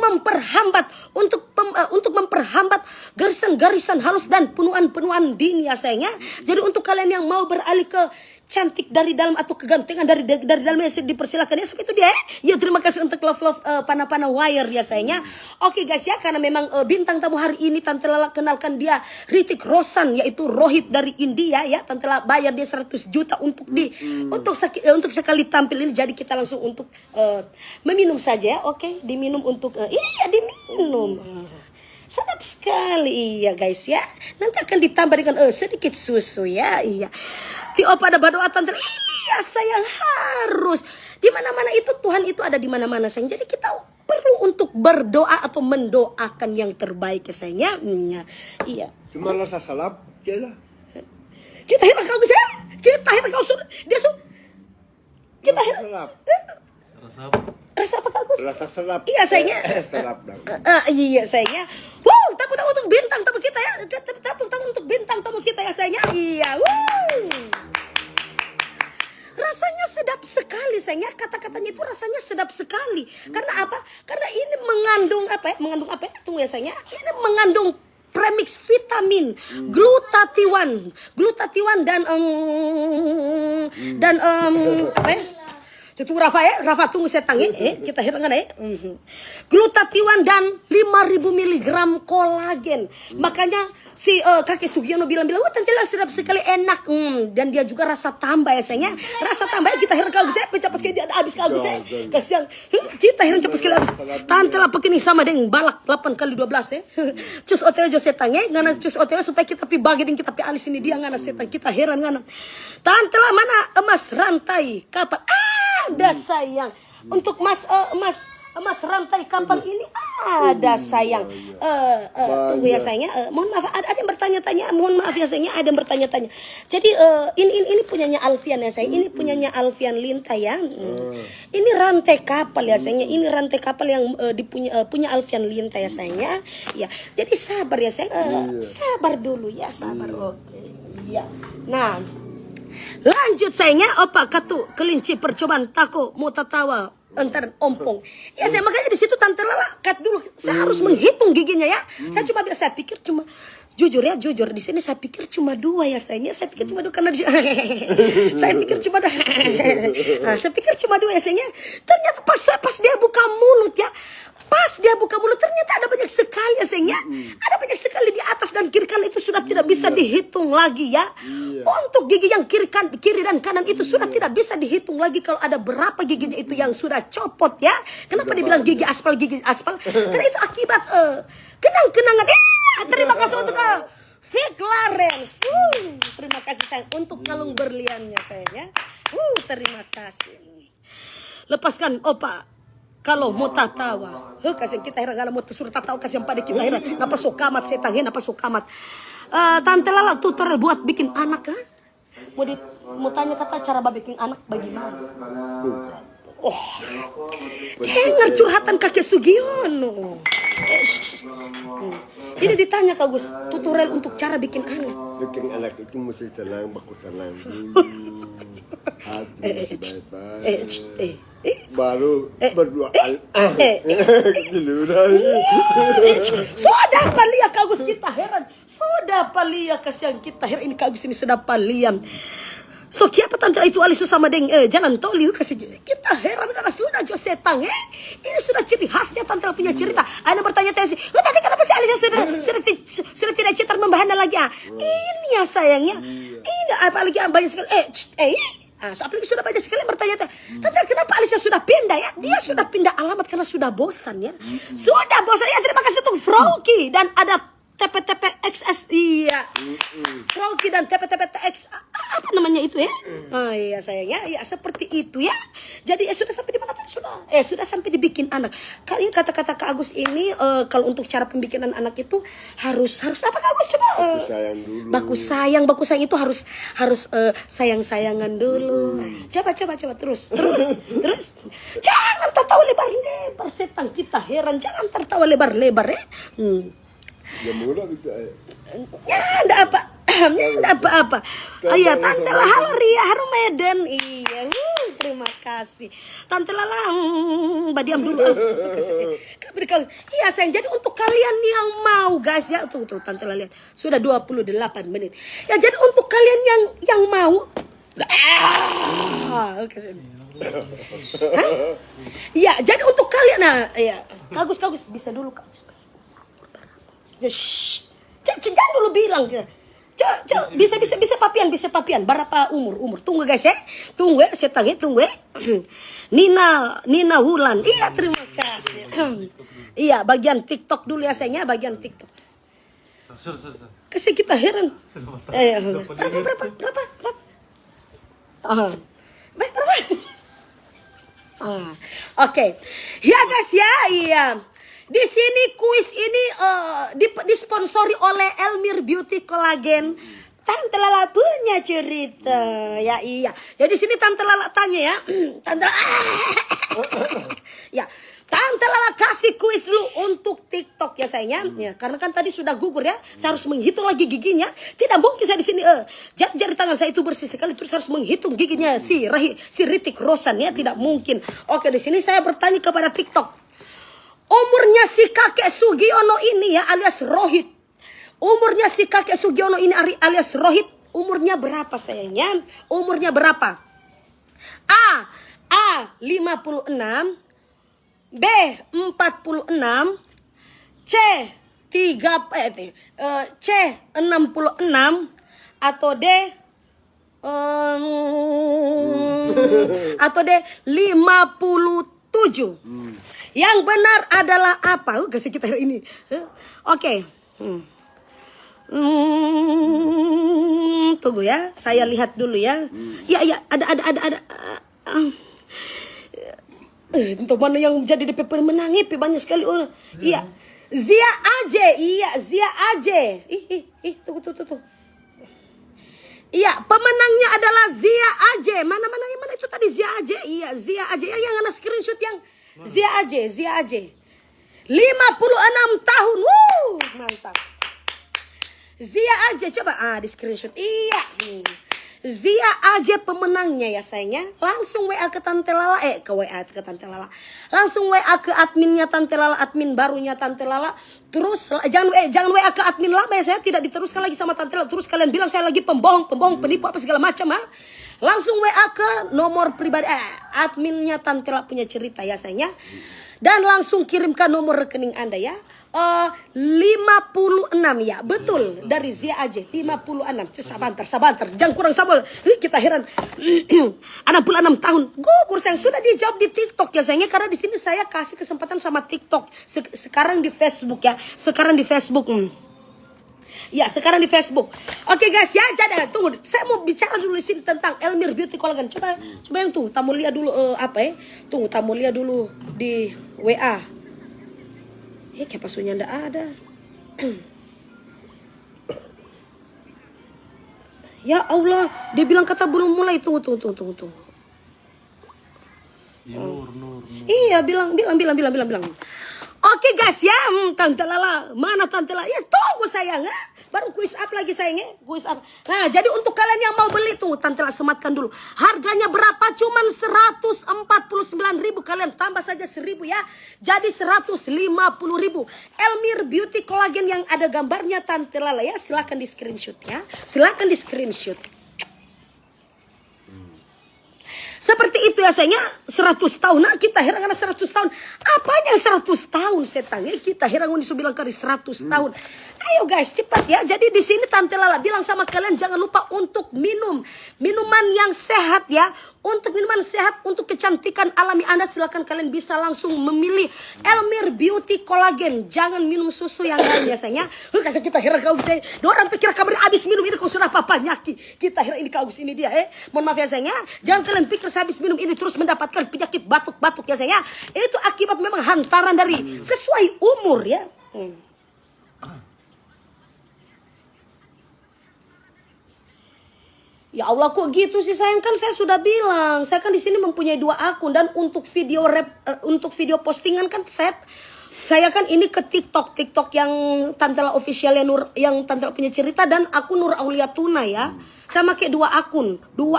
memperhambat garisan-garisan halus dan penuaan-penuaan dini ya sayangnya. Jadi untuk kalian yang mau beralih ke cantik dari dalam atau kegantengan dari dalamnya dipersilakan ya seperti itu dia. Ya terima kasih untuk love pana-pana wire ya sayangnya. Oke guys ya, karena memang bintang tamu hari ini Tante Lala kenalkan dia Hrithik Roshan, yaitu Rohit dari India ya. Tante Lala bayar dia 100 juta untuk untuk sekali tampil ini. Jadi kita langsung untuk meminum saja ya. Oke, diminum untuk iya diminum. Sedap sekali iya guys ya. Nanti akan ditambah dengan sedikit susu ya. Iya. Tio pada berdoa Tante. Iya sayang harus. Di mana-mana itu Tuhan itu ada di mana-mana sayang. Jadi kita perlu untuk berdoa atau mendoakan yang terbaik ya sayangnya. Iya. Cuma rasa salap aja lah. Kita heran kau bisa. Kita heran kau sudah. Dia sudah. Kita heran. Rasa apa Kak Agus? Rasa serap. Iya sayangnya. Serap dong. Iya sayangnya. Wow, tepuk tangan untuk bintang tamu kita ya. Tepuk tangan untuk bintang tamu kita ya sayangnya. Iya. Rasanya sedap sekali sayangnya. Kata-katanya itu rasanya sedap sekali. Karena apa? Karena ini mengandung apa ya? Mengandung apa ya? Tunggu ya sayangnya. Ini mengandung premix vitamin, glutatiwan dan apa ya? Itu Rafa ya, Rafa tunggu saya tanya, kita hirangan ya. Glutatiwan dan 5.000 mg kolagen. Makanya si kakek Sugiono bilang, wah Tantela sedap sekali, enak. Dan dia juga rasa tambah ya sayangnya. Rasa tambah ya, kita heran kalau saya cepat sekali dia ada habis kalau saya. Kasihan, kita heran cepat sekali habis. Tantela begini sama dengan balak 8 kali 12 ya. Cus OTW jo setang ya, ngana cus OTW supaya kita pi bagi dan kita pi alis ini dia ngana setang. Kita heran ngana. Tantela mana emas rantai kapan? Ada sayang untuk emas rantai kampang ini ada sayang. Tunggu ya sayangnya. Mohon maaf ada yang bertanya-tanya. Mohon maaf ya sayangnya ada yang bertanya-tanya. Jadi ini punyanya Alfian ya sayang. Ini punyanya Alfian Linta ya. Ini rantai kapal ya sayangnya. Ini rantai kapal yang punya Alfian Linta ya sayangnya. Ya. Jadi sabar ya sayang. Sabar dulu ya sabar. Oke. Iya. Nah. Lanjut sayangnya, opa katu kelinci percobaan tako mau tatawa entar ompong. Ya saya makanya di situ Tante Lala kat dulu. Saya harus menghitung giginya ya. Saya cuma bilang saya pikir cuma jujur di sini saya pikir cuma 2 ya sayangnya. Saya pikir cuma 2 karena saya pikir cuma 2. Saya pikir cuma 2 ya sayangnya. Ternyata pas dia buka mulut ya. Pas dia buka mulut ternyata ada banyak sekali ya sayangnya. Ada banyak sekali di atas dan kiri kanan itu sudah tidak bisa dihitung lagi ya. Untuk gigi yang kiri dan kanan itu sudah tidak bisa dihitung lagi kalau ada berapa giginya itu yang sudah copot ya. Kenapa dibilang gigi aspal? Karena itu akibat kenang-kenangan. Terima kasih untuk Vic Lawrence. Terima kasih sayang untuk kalung berliannya sayangnya. Terima kasih. Lepaskan opa. Kalau mau tatawa, kasih kita heran kalau mau suruh tatawa kasih pada kita heran. Napa sokamat setangnya, napa sokamat. Tante Lala tutorial buat bikin anak kan? Mau tanya kata cara bikin anak bagaimana? Dengar curhatan kakek Sugiono. Ini ditanya Kak Gus, tutorial untuk cara bikin anak. Bikin anak itu mesti senang, baku senang dulu. Hati mesti baik-baik. Baru berdua sudah palia Kak Gus kita heran. Sudah palia kasihan kita heran ini Kak Gus ini sudah palian. So kiapa Tante itu alisu sama deng jalan tol liu kasih kita heran karena sudah jo setang ini sudah ciri khasnya Tante punya cerita. Ada bertanya-tanya sih, tadi kenapa sih Alisa sudah tidak citar membahana lagi ini ya sayangnya. Ini apalagi banyak sekali apalagi sudah banyak sekali bertanya-tanya. Tante kenapa Alisa sudah pindah ya? Dia sudah pindah alamat karena sudah bosan ya. Sudah bosan ya. Terima kasih untuk Froki dan ada TPTP XS Froki dan TPTP TX apa namanya itu ya? Iya sayangnya ya seperti itu ya. Jadi sudah sampai di mana tadi sudah sampai dibikin anak. Kali ini kata-kata Kak Agus ini kalau untuk cara pembikinan anak itu harus apa Kak Agus coba? Baku sayang itu harus sayang-sayangan dulu. Coba terus. Jangan tertawa lebar-lebar setan kita heran. Jangan tertawa lebar-lebar ya. Ya murah gitu ya enggak apa-apa. Iya Tante Lala halo Ria harum Medan. Iya terima kasih Tante Lala diam dulu iya sayang. Jadi untuk kalian yang mau guys ya tuh Tante Lala lihat sudah 28 menit ya. Jadi untuk kalian yang mau ya jadi untuk kalian Kagus bisa dulu Kagus. Jangan dulu bilang bisa papian berapa umur tunggu guys ya tunggu Nina Wulan iya terima kasih iya bagian TikTok dulu ya sayangnya bagian TikTok kasih kita heran berapa oke ya guys ya iya. Di sini kuis ini disponsori oleh Elmir Beauty Collagen. Tante Lala punya cerita. Ya iya. Jadi sini Tante Lala tanya ya. Tante Lala. Ya. Tante Lala kasih kuis dulu untuk TikTok ya sayangnya. Ya, karena kan tadi sudah gugur ya. Saya harus menghitung lagi giginya. Tidak mungkin saya di sini jari tangan saya itu bersih sekali terus harus menghitung giginya si Ritik Rosan ya, tidak mungkin. Oke, di sini saya bertanya kepada TikTok. Umurnya si kakek Sugiono ini ya alias Rohit. Umurnya si kakek Sugiono ini alias Rohit, umurnya berapa sayangnya? Umurnya berapa? A 56, B 46, C 66 atau D 57. Yang benar adalah apa? Kasih kita ini. Oke. Tunggu ya, saya lihat dulu ya. Ya, ada. Untuk mana yang jadi DP pemenang banyak sekali orang. Iya, Zia Aje. Iya, Zia Aje. Tunggu. Iya, pemenangnya adalah Zia Aje. Mana itu tadi Zia Aje? Iya, Zia Aje. Yang ada screenshot yang Zia Aje. 56 tahun. Mantap. Zia Aje, coba di screenshot. Iya. Zia Aje pemenangnya ya sayangnya. Langsung WA ke Tante Lala, ke WA ke Tante Lala. Langsung WA ke adminnya Tante Lala, admin barunya Tante Lala. Terus jangan WA ke admin lama ya, saya tidak diteruskan lagi sama Tante Lala. Terus kalian bilang saya lagi pembohong, penipu apa segala macam ha. Langsung WA ke nomor pribadi adminnya Tante Lala punya cerita ya sayangnya. Dan langsung kirimkan nomor rekening Anda ya. 56 ya, betul dari Zia Aje 56. Sabar, jangan kurang sabar. Kita heran. 66 tahun. Gugur sayang, sudah dijawab di TikTok ya sayangnya, karena di sini saya kasih kesempatan sama TikTok. Sekarang di Facebook ya. Ya, sekarang di Facebook. Oke guys ya, jadi tunggu. Saya mau bicara dulu di sini tentang Elmir Beauty Collagen. Coba yang tuh, tamu lihat dulu Tunggu, tamu lihat dulu di WA. Kayak pasunya ndak ada. Ya Allah, dia bilang kata belum mulai. Tunggu. Nur. Iya, bilang. Oke guys ya, Tante Lala. Mana Tante Lala? Ya tunggu sayang. Baru kuis up lagi sayangnya. Kuis up. Nah, jadi untuk kalian yang mau beli tuh, Tante Lala sematkan dulu. Harganya berapa? Cuman 149.000. Kalian tambah saja 1.000 ya. Jadi 150.000. Elmir Beauty Collagen yang ada gambarnya Tante Lala ya. Silakan di screenshot ya. Seperti itu ya sayangnya, 100 tahun. Nah kita heran karena 100 tahun. Apanya 100 tahun setan? Kita heran ini bilang kali 100 tahun. Ayo guys cepat ya. Jadi di sini Tante Lala bilang sama kalian jangan lupa untuk minuman yang sehat ya. Untuk minuman sehat, untuk kecantikan alami Anda, silakan kalian bisa langsung memilih Elmir Beauty Collagen. Jangan minum susu yang lain biasanya. Kasih kita heran kau saya. Orang pikir kabar habis minum ini kau sudah apa nyaki. Kita heran ini kau ini dia Mohon maaf ya sayangnya. Jangan kalian pikir habis minum ini terus mendapatkan penyakit batuk-batuk ya sayangnya. Itu akibat memang hantaran dari sesuai umur ya. Ya Allah kok gitu sih sayang, kan saya sudah bilang saya kan di sini mempunyai 2 akun dan untuk video postingan kan saya kan ini ke TikTok yang Tante Lala official yang Tante Lala punya cerita dan akun Nur Aulia Tuna ya. Saya pakai 2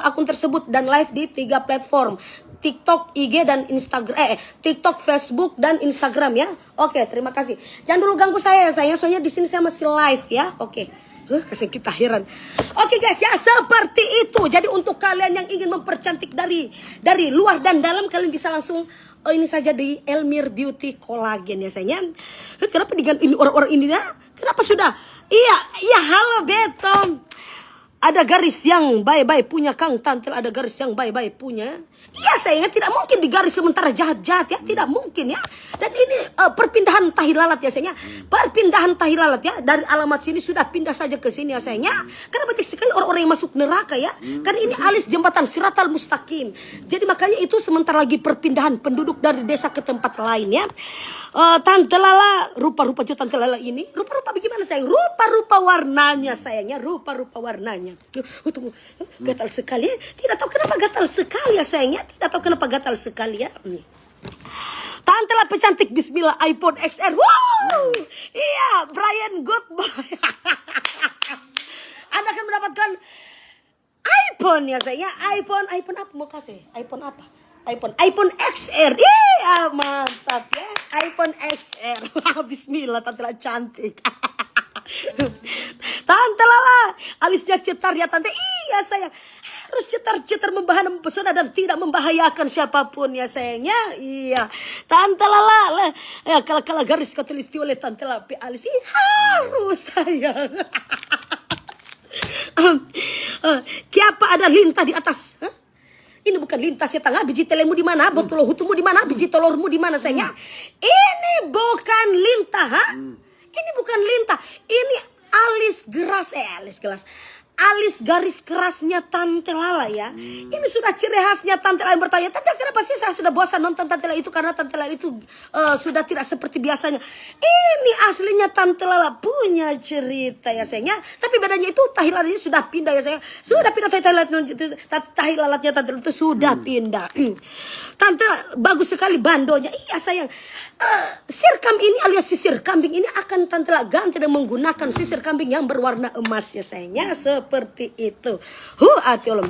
akun tersebut dan live di 3 platform. TikTok, IG dan Instagram, TikTok, Facebook dan Instagram ya. Oke, terima kasih. Jangan dulu ganggu saya ya sayang, soalnya di sini saya masih live ya. Oke. Kasih kita heran. Oke guys ya, seperti itu. Jadi untuk kalian yang ingin mempercantik dari luar dan dalam, kalian bisa langsung ini saja di Elmir Beauty Collagen ya sayangnya. Kenapa dengan ini orang-orang ini ya? Kenapa sudah? Iya halo Betom. Ada garis yang baik-baik punya Kang Tantel, ada garis yang baik-baik punya. Iya sayangnya tidak mungkin digaris sementara jahat-jahat ya, tidak mungkin ya. Dan ini perpindahan tahi lalat ya sayangnya. Perpindahan tahi lalat ya, dari alamat sini sudah pindah saja ke sini ya sayangnya. Karena banyak sekali orang-orang yang masuk neraka ya. Karena ini alis jembatan Siratal Mustaqim. Jadi makanya itu sementara lagi perpindahan penduduk dari desa ke tempat lain ya. Tante Lala, rupa-rupa juga Tante Lala ini. Rupa-rupa bagaimana sayang? Rupa-rupa warnanya sayangnya, rupa-rupa warnanya. Tunggu, gatal sekali ya. Tidak tahu kenapa gatal sekali ya sayangnya. Tidak tahu kenapa gatal sekali ya. Tante Lala pecantik, bismillah, iPhone XR. Wow! Iya, Brian Goodbye. Anda akan mendapatkan iPhone ya sayangnya. iPhone apa mau kasih? iPhone apa? iPhone XR. Iya, mantap ya. iPhone XR. Bismillah, Tante Lala cantik. Tante Lala, alisnya cetar ya Tante. Iya sayang, harus cetar-cetar mempesona dan tidak membahayakan siapapun ya sayangnya. Iya, Tante Lala ya, kalau garis katulisti oleh Tante Lala alis harus sayang. Kiapa ada lintah di atas? Ini bukan lintas ya tangga, biji telemu di mana, botol hutumu di mana, biji telurmu di mana sayangnya. Ini bukan lintah, ha? Ini bukan lintah, ini alis gelas. Alis garis kerasnya Tante Lala ya. Ini sudah ciri khasnya Tante Lala yang bertanya, Tante kenapa sih saya sudah bosan nonton Tante Lala itu? Karena Tante Lala itu sudah tidak seperti biasanya. Ini aslinya Tante Lala punya cerita ya sayangnya. Tapi bedanya itu tahi lalatnya sudah pindah ya sayang. Sudah pindah tahi lalatnya Tante Lala itu sudah pindah. Tante bagus sekali bandonya. Iya sayang. Sirkam ini alias sisir kambing ini akan Tante Lala ganti dan menggunakan sisir kambing yang berwarna emas ya sayangnya. Seperti itu. Hati Allah.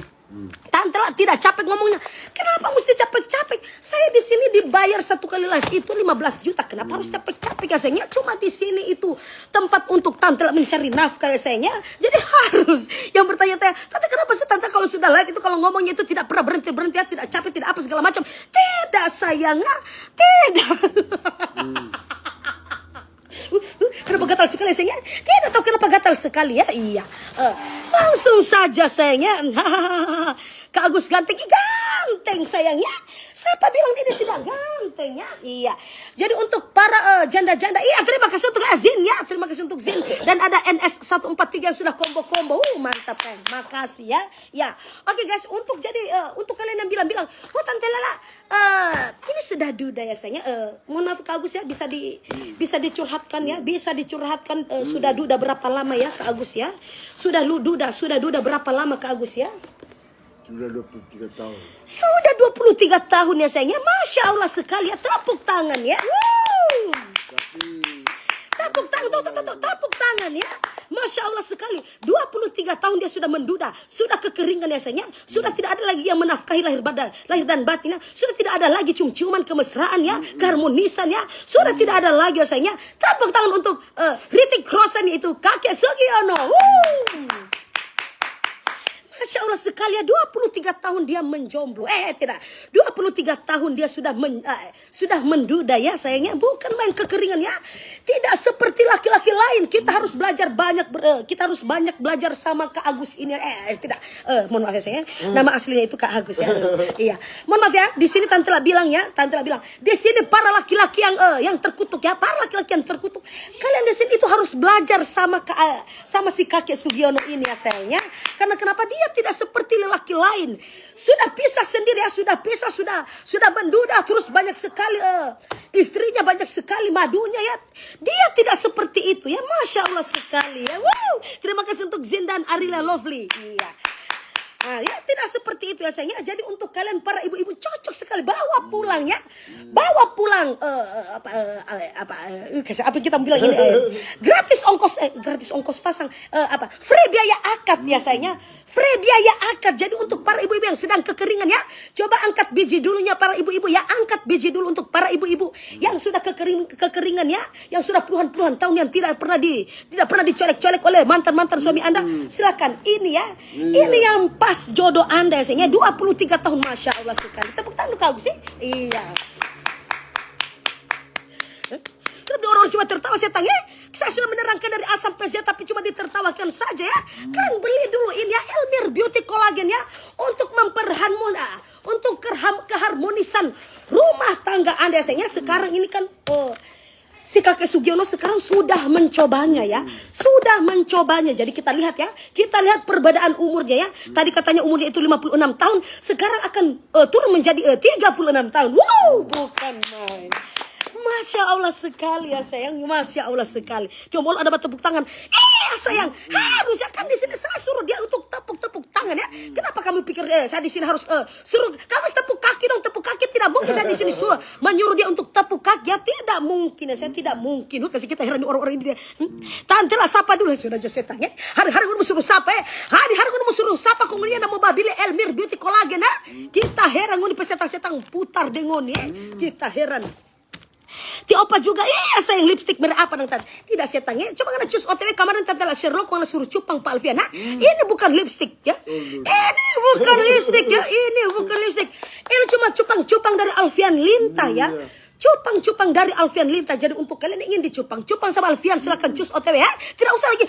Tante Lala tidak capek ngomongnya. Kenapa mesti capek-capek? Saya di sini dibayar satu kali live itu 15 juta. Kenapa harus capek-capek ya sayangnya? Cuma di sini itu tempat untuk Tante Lala mencari nafkah ya sayangnya. Jadi harus yang bertanya-tanya, Tante kenapa sih Tante kalau sudah live itu kalau ngomongnya itu tidak pernah berhenti ya, tidak capek, tidak apa segala macam. Tidak sayangnya, tidak. Kenapa gatal sekali sayangnya? Tidak tahu kenapa gatal sekali ya. Iya. Langsung saja sayangnya. Kak Agus ganteng sayangnya. Siapa bilang ini tidak ganteng ya? Iya. Jadi untuk para janda-janda, iya terima kasih untuk Zin ya. Terima kasih untuk Zin. Dan ada NS143 yang sudah combo-combo. Mantap kan. Makasih ya. Ya. Oke guys, untuk jadi untuk kalian yang bilang-bilang, "Oh Tante Lala, ini sudah duda ya sayangnya." Mohon maaf Kak Agus ya, bisa dicurhatkan ya. Bisa dicurhatkan sudah duda berapa lama ya Kak Agus ya? Sudah duda berapa lama Kak Agus ya? Sudah 23 tahun. Sudah 23 tahun ya sayangnya. Masya Allah sekali ya. Tepuk tangan ya. Tepuk tangan ya. Masya Allah sekali. 23 tahun dia sudah menduda. Sudah kekeringan ya sayangnya. Sudah tidak ada lagi yang menafkahi lahir dan batin ya. Sudah tidak ada lagi cium-ciuman kemesraan ya. Keharmonisan ya. Sudah tidak ada lagi ya sayangnya. Tepuk tangan untuk Ritik Rosani itu. Kakek Sugiono. Masya Allah sekali ya, 23 tahun dia menjomblo. Tidak. 23 tahun dia sudah menduda ya sayangnya. Bukan main kekeringan ya. Tidak seperti laki-laki lain. Kita harus belajar banyak belajar sama Kak Agus ini. Tidak. Mohon maaf ya sayang. Nama aslinya itu Kak Agus ya. Iya. Mohon maaf ya. Di sini Tante Lala bilang ya. Di sini para laki-laki yang terkutuk ya. Para laki-laki yang terkutuk. Kalian di sini itu harus belajar sama si kakek Sugiono ini ya sayangnya. Karena kenapa dia tidak seperti lelaki lain. Sudah pisah sendiri ya, sudah menduda terus banyak sekali istrinya banyak sekali madunya ya. Dia tidak seperti itu ya. Masya Allah sekali ya. Wow. Terima kasih untuk Zin dan Arila Lovely. Iya. Nah, ya tidak seperti itu ya sayangnya. Jadi untuk kalian para ibu-ibu cocok sekali bawa pulang ya. Bawa pulang apa kita bilang ini gratis ongkos pasang free biaya akad ya sayangnya. Free biaya akad. Jadi untuk para ibu-ibu yang sedang kekeringan ya, coba angkat biji dulunya para ibu-ibu ya. Angkat biji dulu untuk para ibu-ibu yang sudah kekeringan ya, yang sudah puluhan tahun yang tidak pernah dicolek-colek oleh mantan suami Anda. Silakan ini ya. Ini yang pas jodoh Anda ya sayangnya. 23 tahun Masya Allah sekali. Tepuk tangan Kak Agus sih. Iya. Kenapa orang cuma tertawa saya tanya? Saya sudah menerangkan dari A sampai Z tapi cuma ditertawakan saja ya. Kalian beli dulu ini ya. kolagen ya, untuk untuk keharmonisan rumah tangga Anda sayangnya. Sekarang ini kan si kakek Sugiono sekarang sudah mencobanya ya. Sudah mencobanya. Jadi kita lihat ya. Kita lihat perbedaan umurnya ya. Tadi katanya umurnya itu 56 tahun. Sekarang akan turun menjadi 36 tahun. Wow, bukan main. Masya Allah sekali ya sayang, Masya Allah sekali. Kalau mau ada tepuk tangan, sayang, harusnya kan di sini saya suruh dia untuk tepuk tangan ya. Kenapa kamu pikir saya di sini harus suruh kamu tepuk kaki dong, tepuk kaki? Tidak mungkin saya di sini menyuruh dia untuk tepuk kaki ya, tidak mungkin ya, saya tidak mungkin. Kasih kita heran orang-orang ini dia. Tante lah sapa dulu sudah aja setan ya. Hari-hari mau suruh sapa ya. Hari-hari mau suruh sapa kemudian mau babile Elmir Beauty Collagen ya. Kita heran mau pesetang-setang putar dengon ya. Kita heran. Ti opa juga, sayang lipstick berapa nang tante? Tidak setangnya, coba kena cus OTW kemarin tante lah Sherlock kalau suruh cupang Pak Alfian. Ini bukan lipstick ya. Ini bukan lipstick ya. Ini bukan lipstick. Ini cuma cupang-cupang dari Alfian Linta ya. Cupang-cupang dari Alfian Linta. Jadi untuk kalian yang ingin dicupang sama Alfian, silakan cus OTW ya. Tidak usah lagi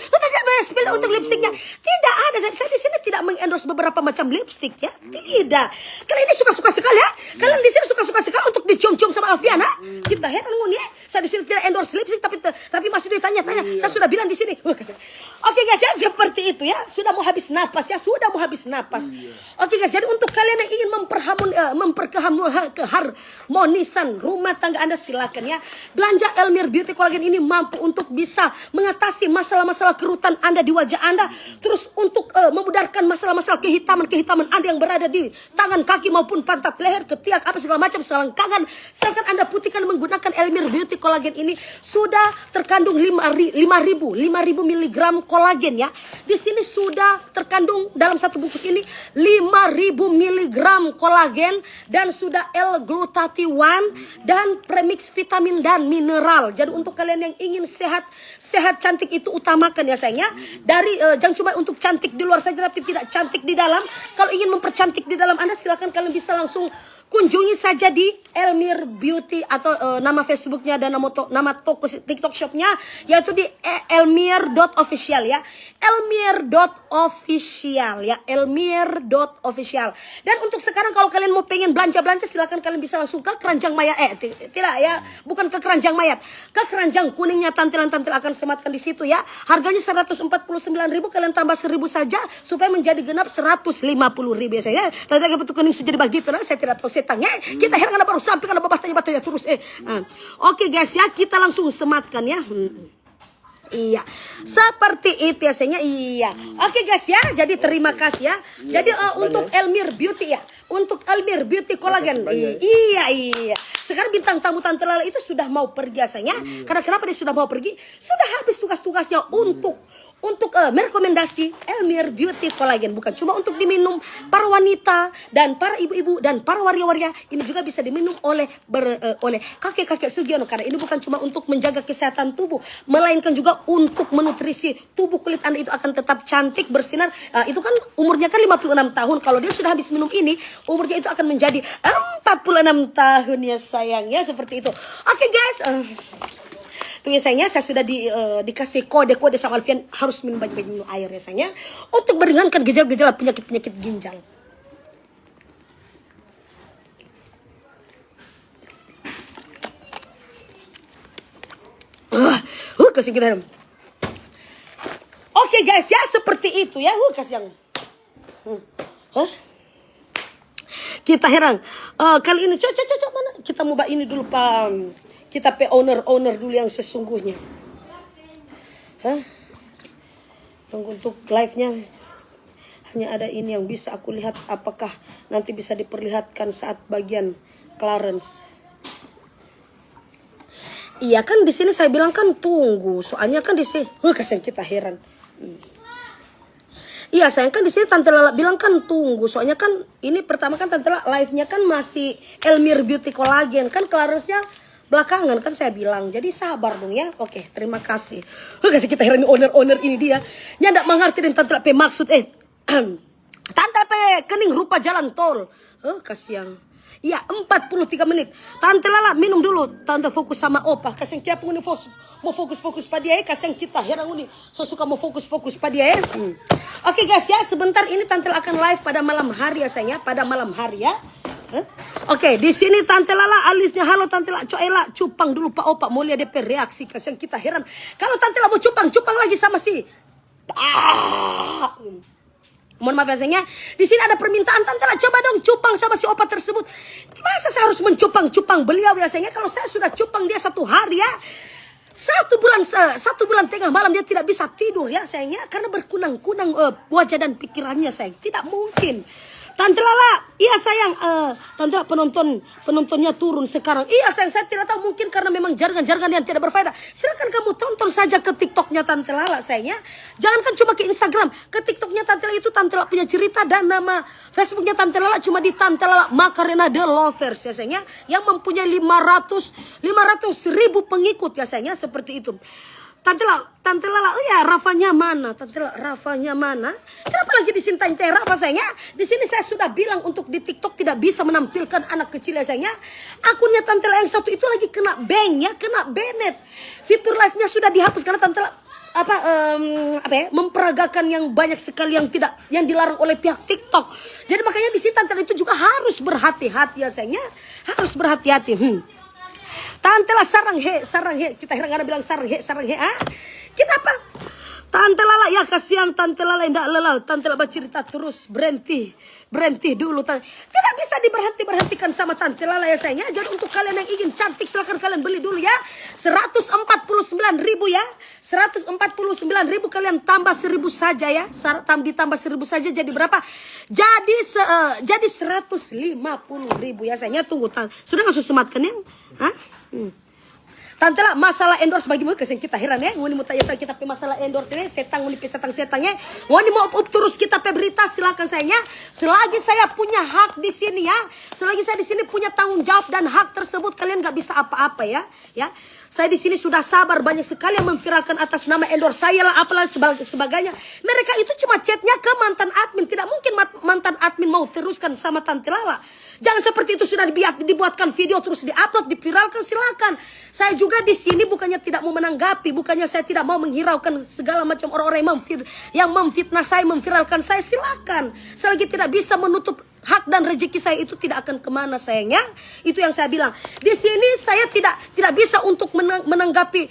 spill untuk lipstiknya. Tidak ada. Saya di sini tidak mengendorse beberapa macam lipstik ya. Tidak. Kalian ini suka-suka sekali ya. Kalian di sini suka-suka sekali untuk dicium-cium sama Alfian ya. Kita heran mun ya. Saya di sini tidak endorse lipstik tapi masih ditanya-tanya. Saya sudah bilang di sini. Oke guys ya, seperti itu ya. Sudah mau habis napas ya. Oke guys, jadi untuk kalian yang ingin memperharmonisan rumah tangga Anda, silakan ya. Belanja Elmir Beauty Collagen ini mampu untuk bisa mengatasi masalah-masalah kerutan Anda di wajah Anda. Terus untuk memudarkan masalah-masalah kehitaman Anda yang berada di tangan, kaki maupun pantat, leher, ketiak, apa segala macam selangkangan. Silakan Anda putihkan menggunakan Elmir Beauty Collagen ini. Sudah terkandung 5.000 mg kolagen ya. Di sini sudah terkandung dalam satu bungkus ini 5.000 mg kolagen dan sudah L-glutathione dan premix vitamin dan mineral. Jadi untuk kalian yang ingin sehat cantik itu utamakan ya sayangnya. Dari jangan cuma untuk cantik di luar saja tapi tidak cantik di dalam. Kalau ingin mempercantik di dalam Anda, silakan kalian bisa langsung kunjungi saja di Elmir Beauty atau nama Facebooknya dan nama toko TikTok shopnya yaitu di elmir.official ya. Elmir.official ya. Elmir.official. Dan untuk sekarang kalau kalian mau pengen belanja silakan kalian bisa langsung ke keranjang mayat. Tidak ya, bukan ke keranjang mayat. Ke keranjang kuningnya tantilan akan sematkan di situ ya. Harganya 149.000, kalian tambah 1.000 saja supaya menjadi genap 150.000 ya saya. Tadi betul kuning sudah begitu nah, saya tidak tahu setangnya. Kita heran baru sampai karena batanya terus Oke guys ya, kita langsung sematkan ya. Iya, seperti itu ya sayangnya. Iya. Oke guys ya, jadi terima kasih ya. Jadi untuk Elmir Beauty ya, untuk Elmir Beauty Collagen. Iya. Sekarang bintang tamu Tante Lala itu sudah mau pergi asanya. Karena kenapa dia sudah mau pergi? Sudah habis tugas-tugasnya untuk merekomendasi Elmir Beauty Collagen. Bukan cuma untuk diminum para wanita dan para ibu-ibu dan para waria-waria. Ini juga bisa diminum oleh kakek-kakek Sugiono. Karena ini bukan cuma untuk menjaga kesehatan tubuh, melainkan juga untuk menutrisi tubuh kulit Anda itu akan tetap cantik, bersinar. Itu kan umurnya kan 56 tahun. Kalau dia sudah habis minum ini, umurnya itu akan menjadi 46 tahun ya sayangnya, seperti itu. Oke guys, biasanya saya sudah dikasih kode-kode sama Alfian harus minum banyak minum air ya sayangnya untuk meringankan gejala-gejala penyakit ginjal. Kasih kita. Oke guys ya, seperti itu ya. Kasih yang kita heran. Kali ini cocok mana? Kita mau ini dulu Pak. Kita owner dulu yang sesungguhnya. Untuk live-nya hanya ada ini yang bisa aku lihat. Apakah nanti bisa diperlihatkan saat bagian clearance? Iya kan di sini saya bilang kan tunggu. Soalnya kan di sini, kasihan kita heran. Iya sayang kan di sini Tante Lala bilang kan tunggu. Soalnya kan ini pertama kan Tante Lala live-nya kan masih Elmir Beauty Collagen. Kan clearance-nya belakangan kan saya bilang. Jadi sabar dong ya. Oke, terima kasih. Kasih kita heran owner ini dia. Nya ndak mengerti dan Tante Lala maksud Tante Lala kening rupa jalan tol. Kasihan. Iya, 43 menit. Tante Lala minum dulu. Tante fokus sama opa. Kasih kia pun mau fokus-fokus pada dia. Kasih kita herang ini. So suka mau fokus-fokus pada dia. Oke guys ya, sebentar ini Tante Lala akan live pada malam hari ya sayangnya. Pada malam hari ya. Oke, di sini Tante Lala alisnya halo Tante Lala, coela cupang dulu Pak Opa mau lihat DP reaksi kasih kita heran. Kalau Tante Lala mau cupang lagi sama si. Mohon maaf biasanya di sini ada permintaan Tante Lala coba dong cupang sama si Opa tersebut. Masa saya harus mencupang beliau biasanya kalau saya sudah cupang dia 1 hari ya. 1 bulan tengah malam dia tidak bisa tidur ya sayangnya karena berkunang-kunang wajah dan pikirannya sayang. Tidak mungkin. Tante Lala, iya sayang, Tante Lala penontonnya turun sekarang. Iya sayang, saya tidak tahu mungkin karena memang jargon-jargon yang tidak berfaedah. Silakan kamu tonton saja ke TikToknya Tante Lala sayangnya. Jangankan cuma ke Instagram, ke TikToknya Tante Lala itu Tante Lala punya cerita dan nama Facebooknya Tante Lala cuma di Tante Lala Macarena The Lovers ya sayangnya. Yang mempunyai 500 ribu pengikut ya sayangnya seperti itu. Tante Lala, oh ya Rafanya mana? Tante Lala, Rafanya mana? Kenapa lagi di sini tanya Rafa sayangnya? Di sini saya sudah bilang untuk di TikTok tidak bisa menampilkan anak kecil ya sayangnya. Akunnya Tante Lala yang satu itu lagi kena ban ya, kena banned. Fitur live-nya sudah dihapus karena Tante Lala memperagakan yang banyak sekali yang dilarang oleh pihak TikTok. Jadi makanya di sini Tante Lala itu juga harus berhati-hati ya sayangnya, harus berhati-hati. Tante Lala sarang he. Kita heran ada bilang sarang he. Kenapa? Tante Lala ya kasihan Tante Lala tidak lelah. Tante Lala bercerita terus berhenti dulu. Tidak bisa diberhentikan sama Tante Lala ya sayangnya. Jadi untuk kalian yang ingin cantik silakan kalian beli dulu ya. 149 ribu ya. 149 ribu kalian tambah 1.000 saja ya. Ditambah 1.000 saja jadi berapa? Jadi 150 ribu ya sayangnya. Tunggu sudah nggak sematkan ya? Hah? Tante Lala masalah endorse bagaimana keseng kita heran ya. Ngoni mau tanya kita pe masalah endorse ini setang ya. Ngoni mau up terus kita pe berita silakan sayangnya. Selagi saya punya hak di sini ya. Selagi saya di sini punya tanggung jawab dan hak tersebut kalian nggak bisa apa-apa ya. Ya. Saya di sini sudah sabar banyak sekali yang memviralkan atas nama endorse saya lah apalah sebagainya. Mereka itu cuma chatnya ke mantan admin. Tidak mungkin mantan admin mau teruskan sama Tante Lala. Jangan seperti itu sudah dibuatkan video terus diupload, diviralkan silakan. Saya juga di sini bukannya tidak mau menanggapi, bukannya saya tidak mau menghiraukan segala macam orang-orang yang memfitnah saya, memviralkan saya silakan. Selagi tidak bisa menutup hak dan rezeki saya itu tidak akan kemana sayangnya. Itu yang saya bilang. Di sini saya tidak bisa untuk menanggapi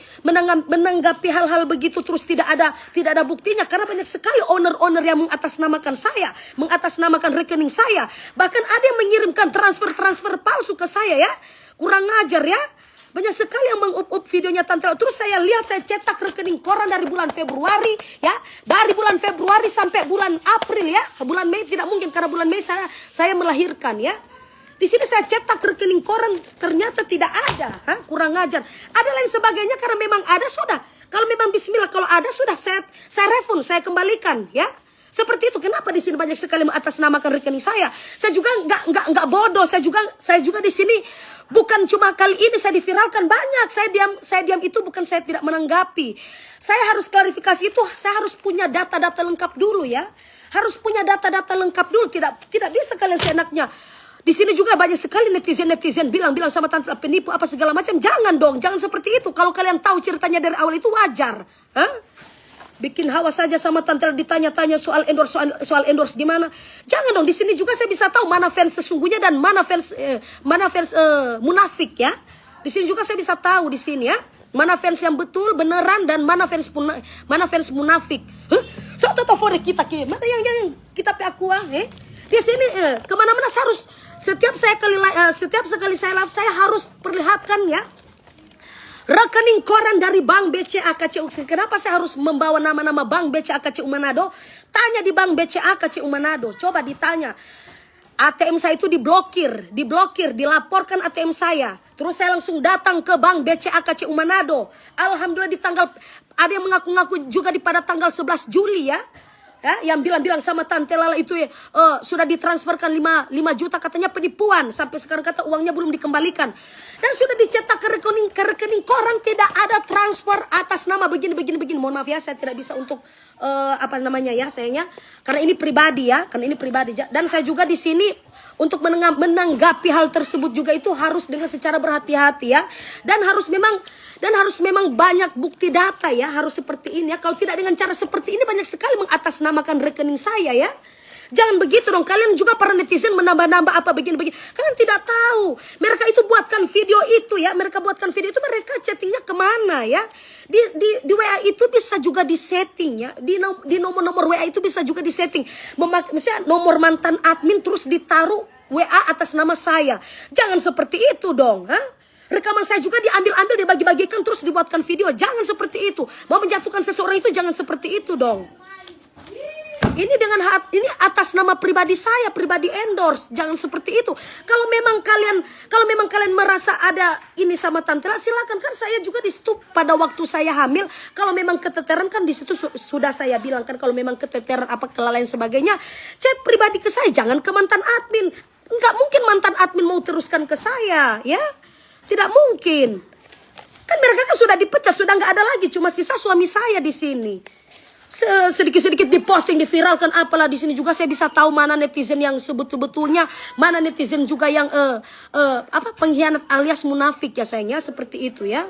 hal-hal begitu terus tidak ada buktinya karena banyak sekali owner yang mengatasnamakan saya, mengatasnamakan rekening saya. Bahkan ada yang mengirimkan transfer palsu ke saya ya. Kurang ajar ya. Banyak sekali yang mengup videonya Tante Lala. Terus saya lihat saya cetak rekening koran dari bulan Februari ya. Dari bulan Februari sampai bulan April ya. Bulan Mei tidak mungkin karena bulan Mei saya melahirkan ya. Di sini saya cetak rekening koran ternyata tidak ada. Kurang ajar. Ada lain sebagainya karena memang ada sudah. Kalau memang bismillah kalau ada sudah saya refund, saya kembalikan ya. Seperti itu. Kenapa di sini banyak sekali mengatasnamakan rekening saya? Saya juga nggak bodoh. Saya juga di sini bukan cuma kali ini saya diviralkan banyak. Saya diam itu bukan saya tidak menanggapi. Saya harus klarifikasi itu. Saya harus punya data-data lengkap dulu ya. Harus punya data-data lengkap dulu. Tidak bisa kalian seenaknya. Di sini juga banyak sekali netizen bilang sama Tante Lala penipu apa segala macam. Jangan dong, jangan seperti itu. Kalau kalian tahu ceritanya dari awal itu wajar. Bikin hawa saja sama Tante Lala ditanya-tanya soal endorse gimana. Jangan dong, di sini juga saya bisa tahu mana fans sesungguhnya dan mana fans munafik ya. Di sini juga saya bisa tahu di sini ya. Mana fans yang betul beneran dan mana fans munafik. So favorit kita ke mana yang kita pe aku Di sini kemana-mana saya harus setiap sekali saya live saya harus perlihatkan ya. Rekening koran dari Bank BCA KCU. Kenapa saya harus membawa nama-nama Bank BCA KCU Manado? Tanya di Bank BCA KCU Manado. Coba ditanya. ATM saya itu diblokir, dilaporkan ATM saya. Terus saya langsung datang ke Bank BCA KCU Manado. Alhamdulillah ada yang mengaku-ngaku juga pada tanggal 11 Juli ya. Yang bilang sama Tante Lala itu ya, sudah ditransferkan 5 juta katanya penipuan. Sampai sekarang kata uangnya belum dikembalikan. Dan sudah dicetak ke rekening koran tidak ada transfer atas nama begini. Mohon maaf ya saya tidak bisa untuk sayangnya karena ini pribadi ya, Dan saya juga di sini untuk menanggapi hal tersebut juga itu harus dengan secara berhati-hati ya. Dan harus memang banyak bukti data ya, harus seperti ini ya. Kalau tidak dengan cara seperti ini banyak sekali mengatasnamakan rekening saya ya. Jangan begitu dong, kalian juga para netizen menambah-nambah apa begini-begini. Kalian tidak tahu, mereka itu buatkan video itu ya, mereka chattingnya kemana ya. Di WA itu bisa juga disetting ya, di nomor-nomor WA itu bisa juga disetting. Misalnya nomor mantan admin terus ditaruh WA atas nama saya. Jangan seperti itu dong, ha? Rekaman saya juga diambil-ambil, dibagi-bagikan terus dibuatkan video. Jangan seperti itu. Mau menjatuhkan seseorang itu jangan seperti itu dong. Ini atas nama pribadi saya, pribadi endorse. Jangan seperti itu. Kalau memang kalian merasa ada ini sama Tante Lala, silakan. Kan saya juga di situ pada waktu saya hamil, kalau memang keteteran kan di situ sudah saya bilang kan, kalau memang keteteran apa kelalaian sebagainya, chat pribadi ke saya, jangan ke mantan admin. Enggak mungkin mantan admin mau teruskan ke saya, ya. Tidak mungkin. Kan mereka kan sudah dipecat, sudah nggak ada lagi, cuma sisa suami saya di sini. Sedikit-sedikit diposting, diviralkan, apalah di sini juga saya bisa tahu mana netizen yang sebetul-betulnya, mana netizen juga yang pengkhianat alias munafik ya sayangnya, seperti itu ya.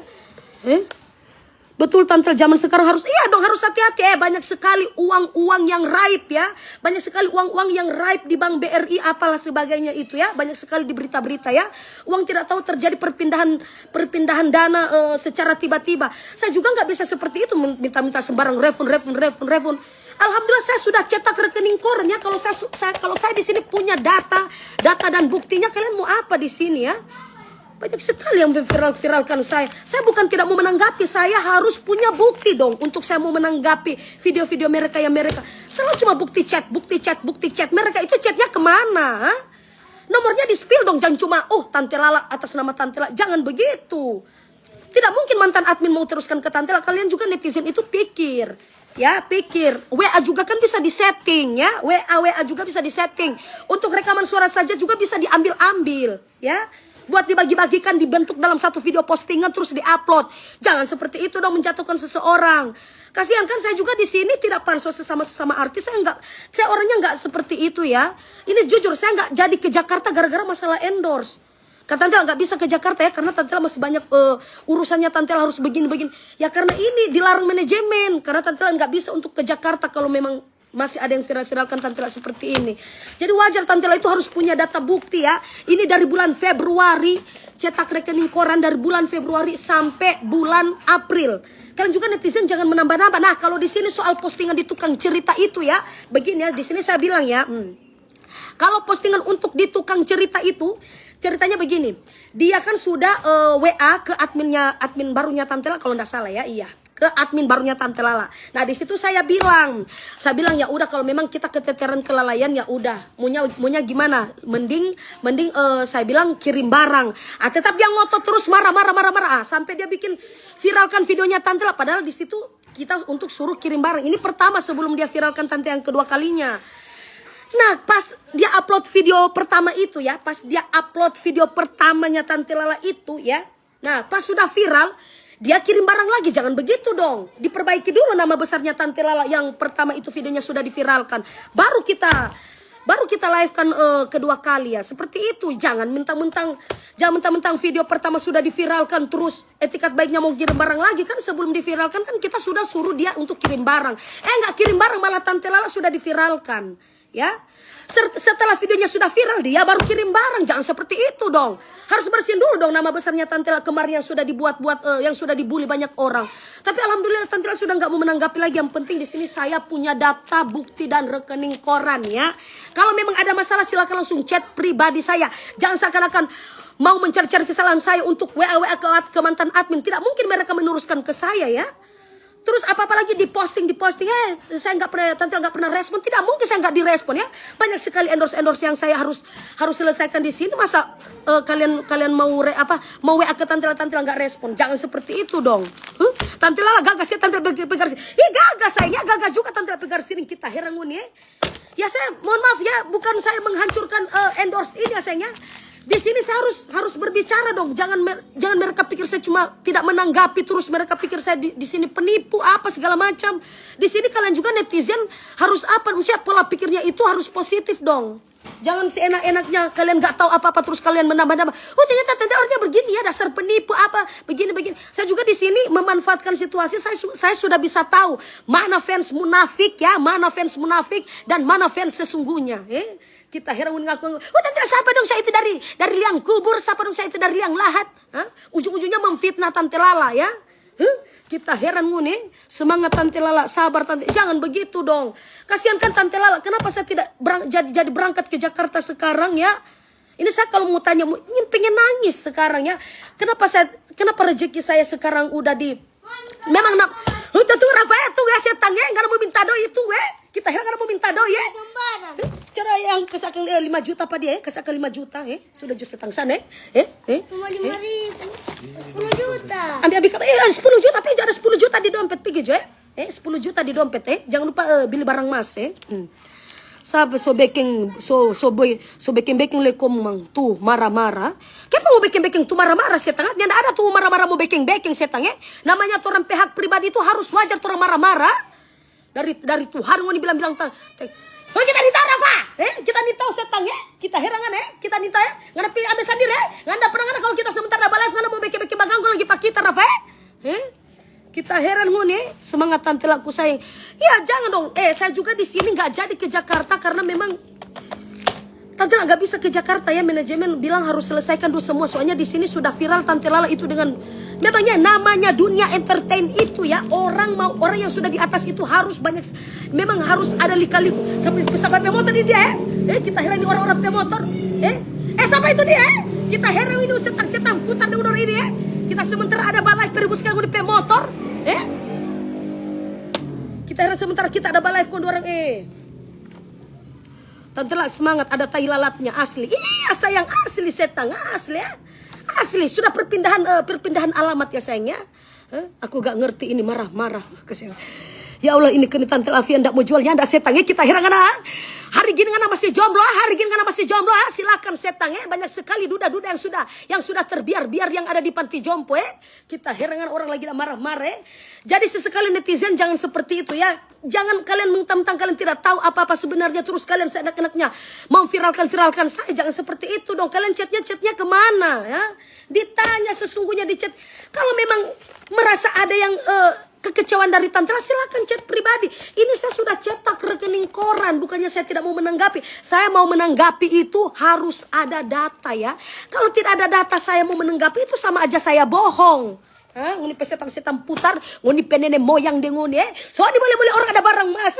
Betul Tante, zaman sekarang harus hati-hati. Banyak sekali uang-uang yang raib ya. Banyak sekali uang-uang yang raib di Bank BRI apalah sebagainya itu ya. Banyak sekali di berita-berita ya. Uang tidak tahu terjadi perpindahan dana secara tiba-tiba. Saya juga nggak bisa seperti itu minta-minta sembarang refund. Alhamdulillah saya sudah cetak rekening koran ya. Kalau saya di sini punya data dan buktinya, kalian mau apa di sini ya? Banyak sekali yang viralkan saya. Saya bukan tidak mau menanggapi, saya harus punya bukti dong untuk saya mau menanggapi video-video mereka yang mereka selalu cuma bukti chat. Mereka itu chatnya kemana? Nomornya di-spill dong, jangan cuma Tante Lala atas nama Tante Lala. Jangan begitu. Tidak mungkin mantan admin mau teruskan ke Tante Lala. Kalian juga netizen itu pikir. WA juga kan bisa disetting ya. WA juga bisa disetting. Untuk rekaman suara saja juga bisa diambil-ambil ya. Buat dibagi-bagikan, dibentuk dalam satu video postingan terus diupload. Jangan seperti itu dong menjatuhkan seseorang. Kasihan kan saya juga di sini tidak pansos sesama artis. Saya orangnya nggak seperti itu ya. Ini jujur saya nggak jadi ke Jakarta gara-gara masalah endorse. Kata Tante nggak bisa ke Jakarta ya karena Tante masih banyak urusannya, Tante harus begini. Ya karena ini dilarang manajemen. Karena Tante nggak bisa untuk ke Jakarta kalau memang masih ada yang viralkan Tante seperti ini. Jadi wajar Tante itu harus punya data bukti ya. Ini dari bulan Februari, cetak rekening koran dari bulan Februari sampai bulan April. Kalian juga netizen jangan menambah-nambah. Nah, kalau di sini soal postingan di tukang cerita itu ya, begini ya, di sini saya bilang ya. Kalau postingan untuk di tukang cerita itu, ceritanya begini. Dia kan sudah WA ke admin barunya Tante kalau nggak salah ya, iya. Ke admin barunya Tante Lala. Nah di situ saya bilang ya udah kalau memang kita keteteran kelalaian ya udah, maunya gimana? Mending saya bilang kirim barang. Tetap dia ngotot terus marah. Sampai dia bikin viralkan videonya Tante Lala. Padahal di situ kita untuk suruh kirim barang. Ini pertama sebelum dia viralkan Tante yang kedua kalinya. Nah pas dia upload video pertama itu ya, pas dia upload video pertamanya Tante Lala itu ya. Nah pas sudah viral, dia kirim barang lagi. Jangan begitu dong. Diperbaiki dulu nama besarnya Tante Lala yang pertama itu videonya sudah diviralkan. Baru kita live-kan kedua kali ya. Seperti itu. Jangan mentang-mentang video pertama sudah diviralkan terus etikat baiknya mau kirim barang lagi. Kan sebelum diviralkan kan kita sudah suruh dia untuk kirim barang. Nggak kirim barang malah Tante Lala sudah diviralkan. Ya. Setelah videonya sudah viral dia baru kirim barang. Jangan seperti itu dong. Harus bersihin dulu dong nama besarnya Tante Lala kemarin yang sudah dibuat-buat, yang sudah dibully banyak orang. Tapi alhamdulillah Tante Lala sudah nggak mau menanggapi lagi. Yang penting di sini saya punya data, bukti dan rekening koran ya. Kalau memang ada masalah silakan langsung chat pribadi saya. Jangan seakan-akan mau mencari-cari kesalahan saya untuk WA ke mantan admin. Tidak mungkin mereka meneruskan ke saya ya. Terus apa-apa lagi diposting, saya nggak pernah, Tante nggak pernah respon. Tidak mungkin saya nggak direspon ya. Banyak sekali endorse yang saya harus selesaikan di sini. Masa kalian mau WA ke Tante nggak respon? Jangan seperti itu dong. Tante Lala gagas ya, Tante pegar siring. Gagas sayangnya, gagas juga Tante pegar siring kita herangun ya. Ya saya mohon maaf ya, bukan saya menghancurkan endorse ini ya sayangnya. Di sini saya harus berbicara dong. Jangan mereka pikir saya cuma tidak menanggapi terus mereka pikir saya di sini penipu apa segala macam. Di sini kalian juga netizen harus apa? Maksudnya pola pikirnya itu harus positif dong. Jangan seenak-enaknya kalian nggak tahu apa-apa terus kalian menambah-nambah. Oh ternyata tante orangnya begini ya, dasar penipu apa begini-begini. Saya juga di sini memanfaatkan situasi. Saya sudah bisa tahu mana fans munafik ya, mana fans munafik dan mana fans sesungguhnya. Kita heran ngaku, oh tante siapa dong saya itu dari liang kubur, siapa dong saya itu dari liang lahat. Ujung-ujungnya memfitnah Tante Lala ya. Kita heran ngune, semangat Tante Lala, sabar Tante. Jangan begitu dong. Kasihan kan Tante Lala, kenapa saya tidak jadi berangkat ke Jakarta sekarang ya? Ini saya kalau mau tanya, pengen nangis sekarang ya. Kenapa rezeki saya sekarang udah di memang tuh Rafael tuh ya setang ya, enggak mau minta doi itu kita heran enggak mau minta doi ya. Cara yang kesakan 5 juta apa dia kesakan 5 juta sudah just setang sana Cuma 5.000, 10 juta. Ambil 10 juta tapi ada 10 juta di dompet pergi jo 10 juta di dompet jangan lupa beli barang mas Sabe so baking lekom mang tu marah-marah. Kenapa mau baking tu marah-marah setang? Dia ada tuh marah-marah mau baking setang Namanya orang pihak pribadi itu harus wajar orang marah-marah. Dari Tuhan mau dibilang-bilang oh kita nita Rafa, kita nita setang kita herangan kita nita ngana pi ambil sendiri nganda pernah kalau kita sebentar ada live ngana mau baking bagang lagi pak kita Rafa kita heran ngone semangat Tante laku sayang. Ya jangan dong. Saya juga di sini nggak jadi ke Jakarta karena memang Tante nggak bisa ke Jakarta ya. Manajemen bilang harus selesaikan dulu semua. Soalnya di sini sudah viral Tante Lala itu dengan memangnya namanya dunia entertain itu ya. Orang yang sudah di atas itu harus banyak. Memang harus ada lika-liku. Sampai pemotor ini dia kita heran ini orang-orang pemotor. Sampai itu dia kita heran ini setang-setang putar dengan orang ini Kita sementara ada balai peribuskan di pemotor Kita heran sementara kita ada balai kon orang Tante lah semangat ada tai lalatnya asli. Iya sayang asli setang asli ya. Asli sudah perpindahan alamat ya sayangnya. Aku gak ngerti ini marah-marah kesian. Ya Allah ini kena Tante Alfian ndak mau jualnya ndak setangnya kita heran ngana. Hari gini ngana masih jomblo, silakan setang banyak sekali duda-duda yang sudah terbiar-biar yang ada di panti jompo Kita heran orang lagi marah-marah Jadi sesekali netizen jangan seperti itu ya. Jangan kalian mentang-mentang kalian tidak tahu apa-apa sebenarnya terus kalian seenak-enaknya mau viralkan saya. Jangan seperti itu dong. Kalian chatnya kemana ya? Ditanya sesungguhnya di chat. Kalau memang merasa ada yang kekecewaan dari Tante, silakan chat pribadi. Ini saya sudah cetak rekening koran, bukannya saya tidak mau menanggapi. Saya mau menanggapi itu harus ada data ya. Kalau tidak ada data saya mau menanggapi itu sama aja saya bohong. Nguni pesetang-setang putar, nguni penene moyang dengun Soalnya boleh-boleh orang ada barang mas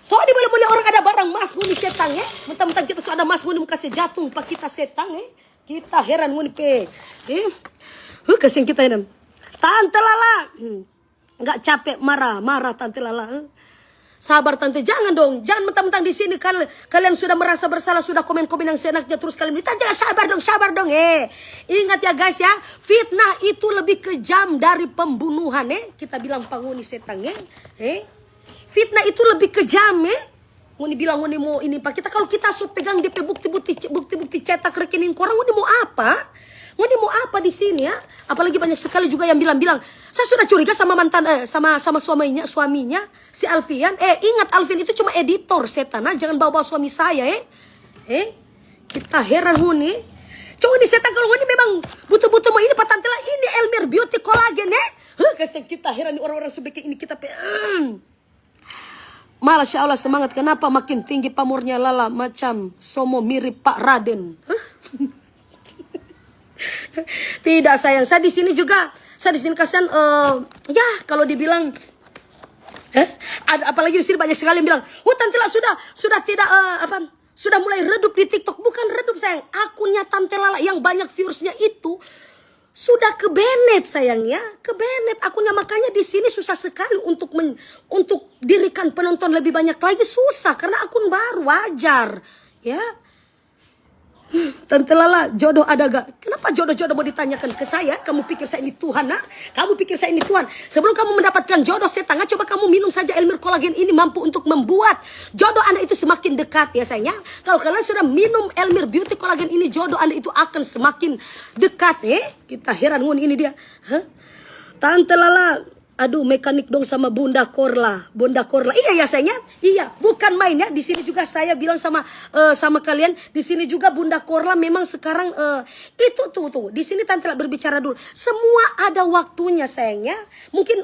Soalnya boleh-boleh orang ada barang mas nguni setang Mentang-mentang kita sudah ada mas nguni kasih jatuh pak kita setang Kita heran nguni pe. Kasihan kita heran. Tante Lala, nggak capek marah Tante Lala. Sabar Tante, jangan dong, jangan mentang-mentang di sini kalian sudah merasa bersalah, sudah komen-komen yang seenaknya terus kalian Tante sabar dong. Ingat ya guys ya, fitnah itu lebih kejam dari pembunuhan Kita bilang penghuni setang Fitnah itu lebih kejam Nguni bilang nguni mau ini pak kita kalau kita pegang DP bukti cetak rekening koran nguni mau apa? Ngoni mau apa di sini ya? Apalagi banyak sekali juga yang bilang, saya sudah curiga sama mantan sama suaminya si Alfian. Ingat Alfian itu cuma editor setana, jangan bawa suami saya Kita heran Ngoni. Coba di setan kalau Ngoni memang butuh mau ini Pak Tante lah ini Elmer Beauty Collagen Kasihan kita heran orang-orang sebagai ini kita Masya Allah semangat. Kenapa makin tinggi pamornya Lala macam somo mirip Pak Raden? Tidak sayang, saya di sini kasihan ya kalau dibilang ada apalagi di sini banyak sekali yang bilang, Tante Lala sudah tidak sudah mulai redup di TikTok. Bukan redup sayang, akunnya Tante Lala yang banyak viewersnya itu sudah ke Bennett sayang ya, ke Bennett akunnya. Makanya di sini susah sekali untuk dirikan penonton lebih banyak lagi, susah karena akun baru. Wajar ya. Tante Lala, jodoh ada gak? Kenapa jodoh-jodoh mau ditanyakan ke saya? Kamu pikir saya ini Tuhan Kamu pikir saya ini Tuhan? Sebelum kamu mendapatkan jodoh setengah, coba kamu minum saja Elmer Collagen ini mampu untuk membuat jodoh Anda itu semakin dekat ya sayangnya. Kalau kalian sudah minum Elmer Beauty Collagen ini, jodoh Anda itu akan semakin dekat Kita heran ini dia Tante Lala Aduh, mekanik dong sama Bunda Korla. Bunda Korla. Iya ya sayangnya. Iya, bukan main ya. Di sini juga saya bilang sama sama kalian, di sini juga Bunda Korla memang sekarang itu tuh. Di sini Tante Ella berbicara dulu. Semua ada waktunya sayangnya. Mungkin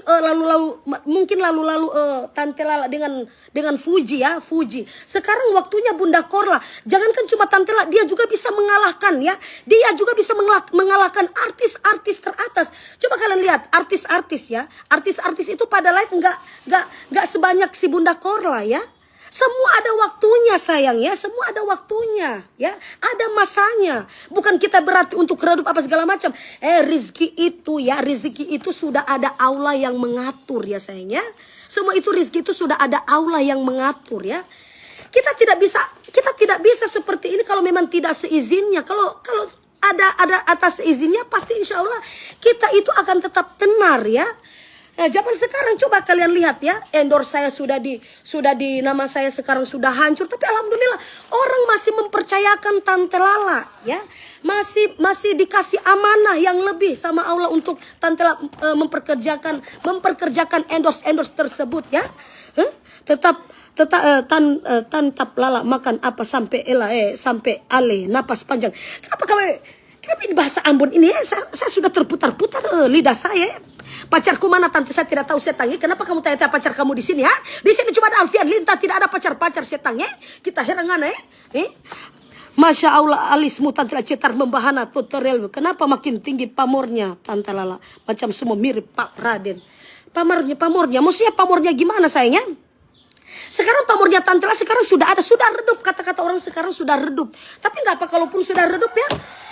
lalu-lalu Tante Ella dengan Fuji ya, Fuji. Sekarang waktunya Bunda Korla. Jangankan cuma Tante Ella, dia juga bisa mengalahkan ya. Dia juga bisa mengalahkan artis-artis teratas. Coba kalian lihat artis-artis ya. Artis-artis itu pada live nggak sebanyak si Bunda Korla ya. Semua ada waktunya sayang ya. Semua ada waktunya ya. Ada masanya. Bukan kita berarti untuk redup apa segala macam. Rizki itu sudah ada Allah yang mengatur ya sayangnya. Semua itu rizki itu sudah ada Allah yang mengatur ya. Kita tidak bisa seperti ini kalau memang tidak seizinnya. Kalau ada atas izinnya pasti insya Allah kita itu akan tetap tenar ya. Nah, zaman sekarang coba kalian lihat ya, endorse saya sudah di nama saya sekarang sudah hancur, tapi alhamdulillah orang masih mempercayakan Tante Lala ya. Masih dikasih amanah yang lebih sama Allah untuk Tante Lala memperkerjakan endorse tersebut ya. Tantap Lala makan apa sampai sampai ale napas panjang. Kenapa ini bahasa Ambon ini ya? Saya sudah terputar-putar lidah saya. Pacarku mana Tante, saya tidak tahu saya tanya. Kenapa kamu tanya pacar kamu di sini ya? Di sini cuma ada Alfian Linta, tidak ada pacar saya tanya. Kita herangan ya. Masya Allah alismu Tante Ella cetar membahana tutorial. Kenapa makin tinggi pamornya Tante Lala? Macam semua mirip Pak Raden. Pamornya. Maksudnya pamornya gimana sayangnya? Sekarang pamornya Tante Ella sekarang sudah redup. Kata-kata orang sekarang sudah redup. Tapi nggak apa kalaupun sudah redup ya.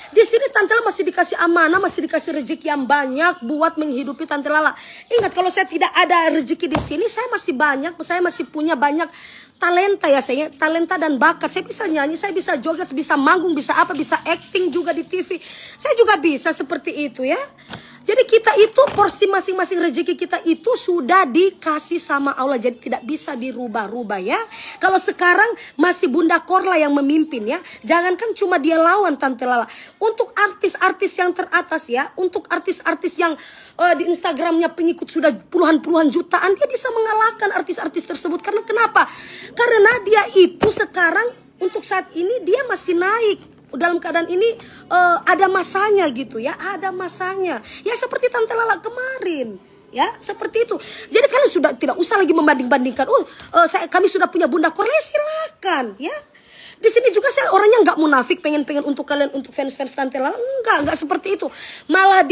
Di sini Tante Ella masih dikasih amanah, masih dikasih rezeki yang banyak buat menghidupi Tante Ella. Ingat kalau saya tidak ada rezeki di sini, saya masih punya banyak talenta ya saya, talenta dan bakat. Saya bisa nyanyi, saya bisa joget, bisa manggung, bisa acting juga di TV. Saya juga bisa seperti itu ya. Jadi kita itu porsi masing-masing rezeki kita itu sudah dikasih sama Allah. Jadi tidak bisa dirubah-rubah ya. Kalau sekarang masih Bunda Korla yang memimpin ya. Jangankan cuma dia lawan Tante Lala. Untuk artis-artis yang teratas ya. Untuk artis-artis yang di Instagramnya pengikut sudah puluhan jutaan. Dia bisa mengalahkan artis-artis tersebut. Karena kenapa? Karena dia itu sekarang untuk saat ini dia masih naik. Dalam keadaan ini ada masanya gitu ya, ada masanya. Ya seperti Tante Lala kemarin, ya seperti itu. Jadi kalian sudah tidak usah lagi membanding-bandingkan. Kami sudah punya Bunda Korla, silakan ya. Di sini juga saya orangnya nggak munafik, pengen untuk kalian, untuk fans Tante Lala, enggak seperti itu. Malah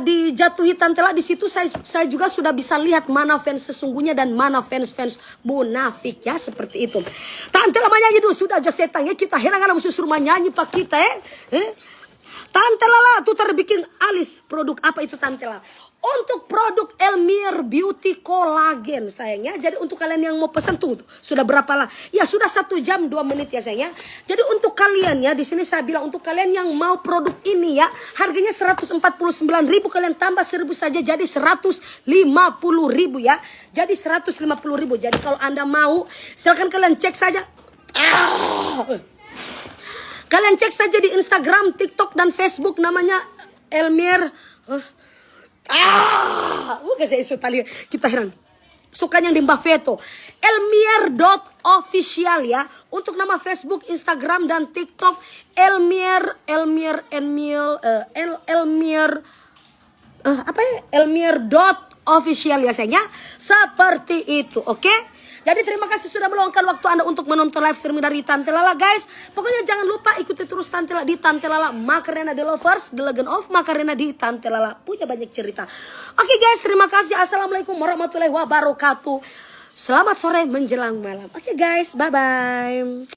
dijatuhi Tante Ella. Di situ saya juga sudah bisa lihat mana fans sesungguhnya dan mana fans munafik ya, seperti itu. Tante Ella nyanyi dulu sudah aja setang ya, kita herangan mesti suruh nyanyi pak kita ya. Tante Ella tuh terbikin alis produk apa itu Tante Ella? Untuk produk Elmir Beauty Collagen sayangnya. Jadi untuk kalian yang mau pesan tuh sudah berapa lah? Ya sudah 1 jam 2 menit ya sayangnya. Jadi untuk kalian ya, di sini saya bilang untuk kalian yang mau produk ini ya, harganya 149.000, kalian tambah 1.000 saja jadi 150.000 ya. Jadi 150.000. Jadi kalau Anda mau silakan kalian cek saja. Kalian cek saja di Instagram, TikTok dan Facebook namanya Elmir saya isu tali kita heran. Sukan yang di Mbak Veto. Elmir.official ya. Untuk nama Facebook, Instagram dan TikTok Elmir Elmir.official ya sayangnya. Seperti itu, oke? Jadi terima kasih sudah meluangkan waktu Anda untuk menonton live streaming dari Tante Lala guys. Pokoknya jangan lupa ikuti terus Tante Lala di Tante Lala Macarena The Lovers, The Legend of Macarena di Tante Lala. Punya banyak cerita. Oke guys, terima kasih. Assalamualaikum warahmatullahi wabarakatuh. Selamat sore menjelang malam. Oke guys, bye-bye.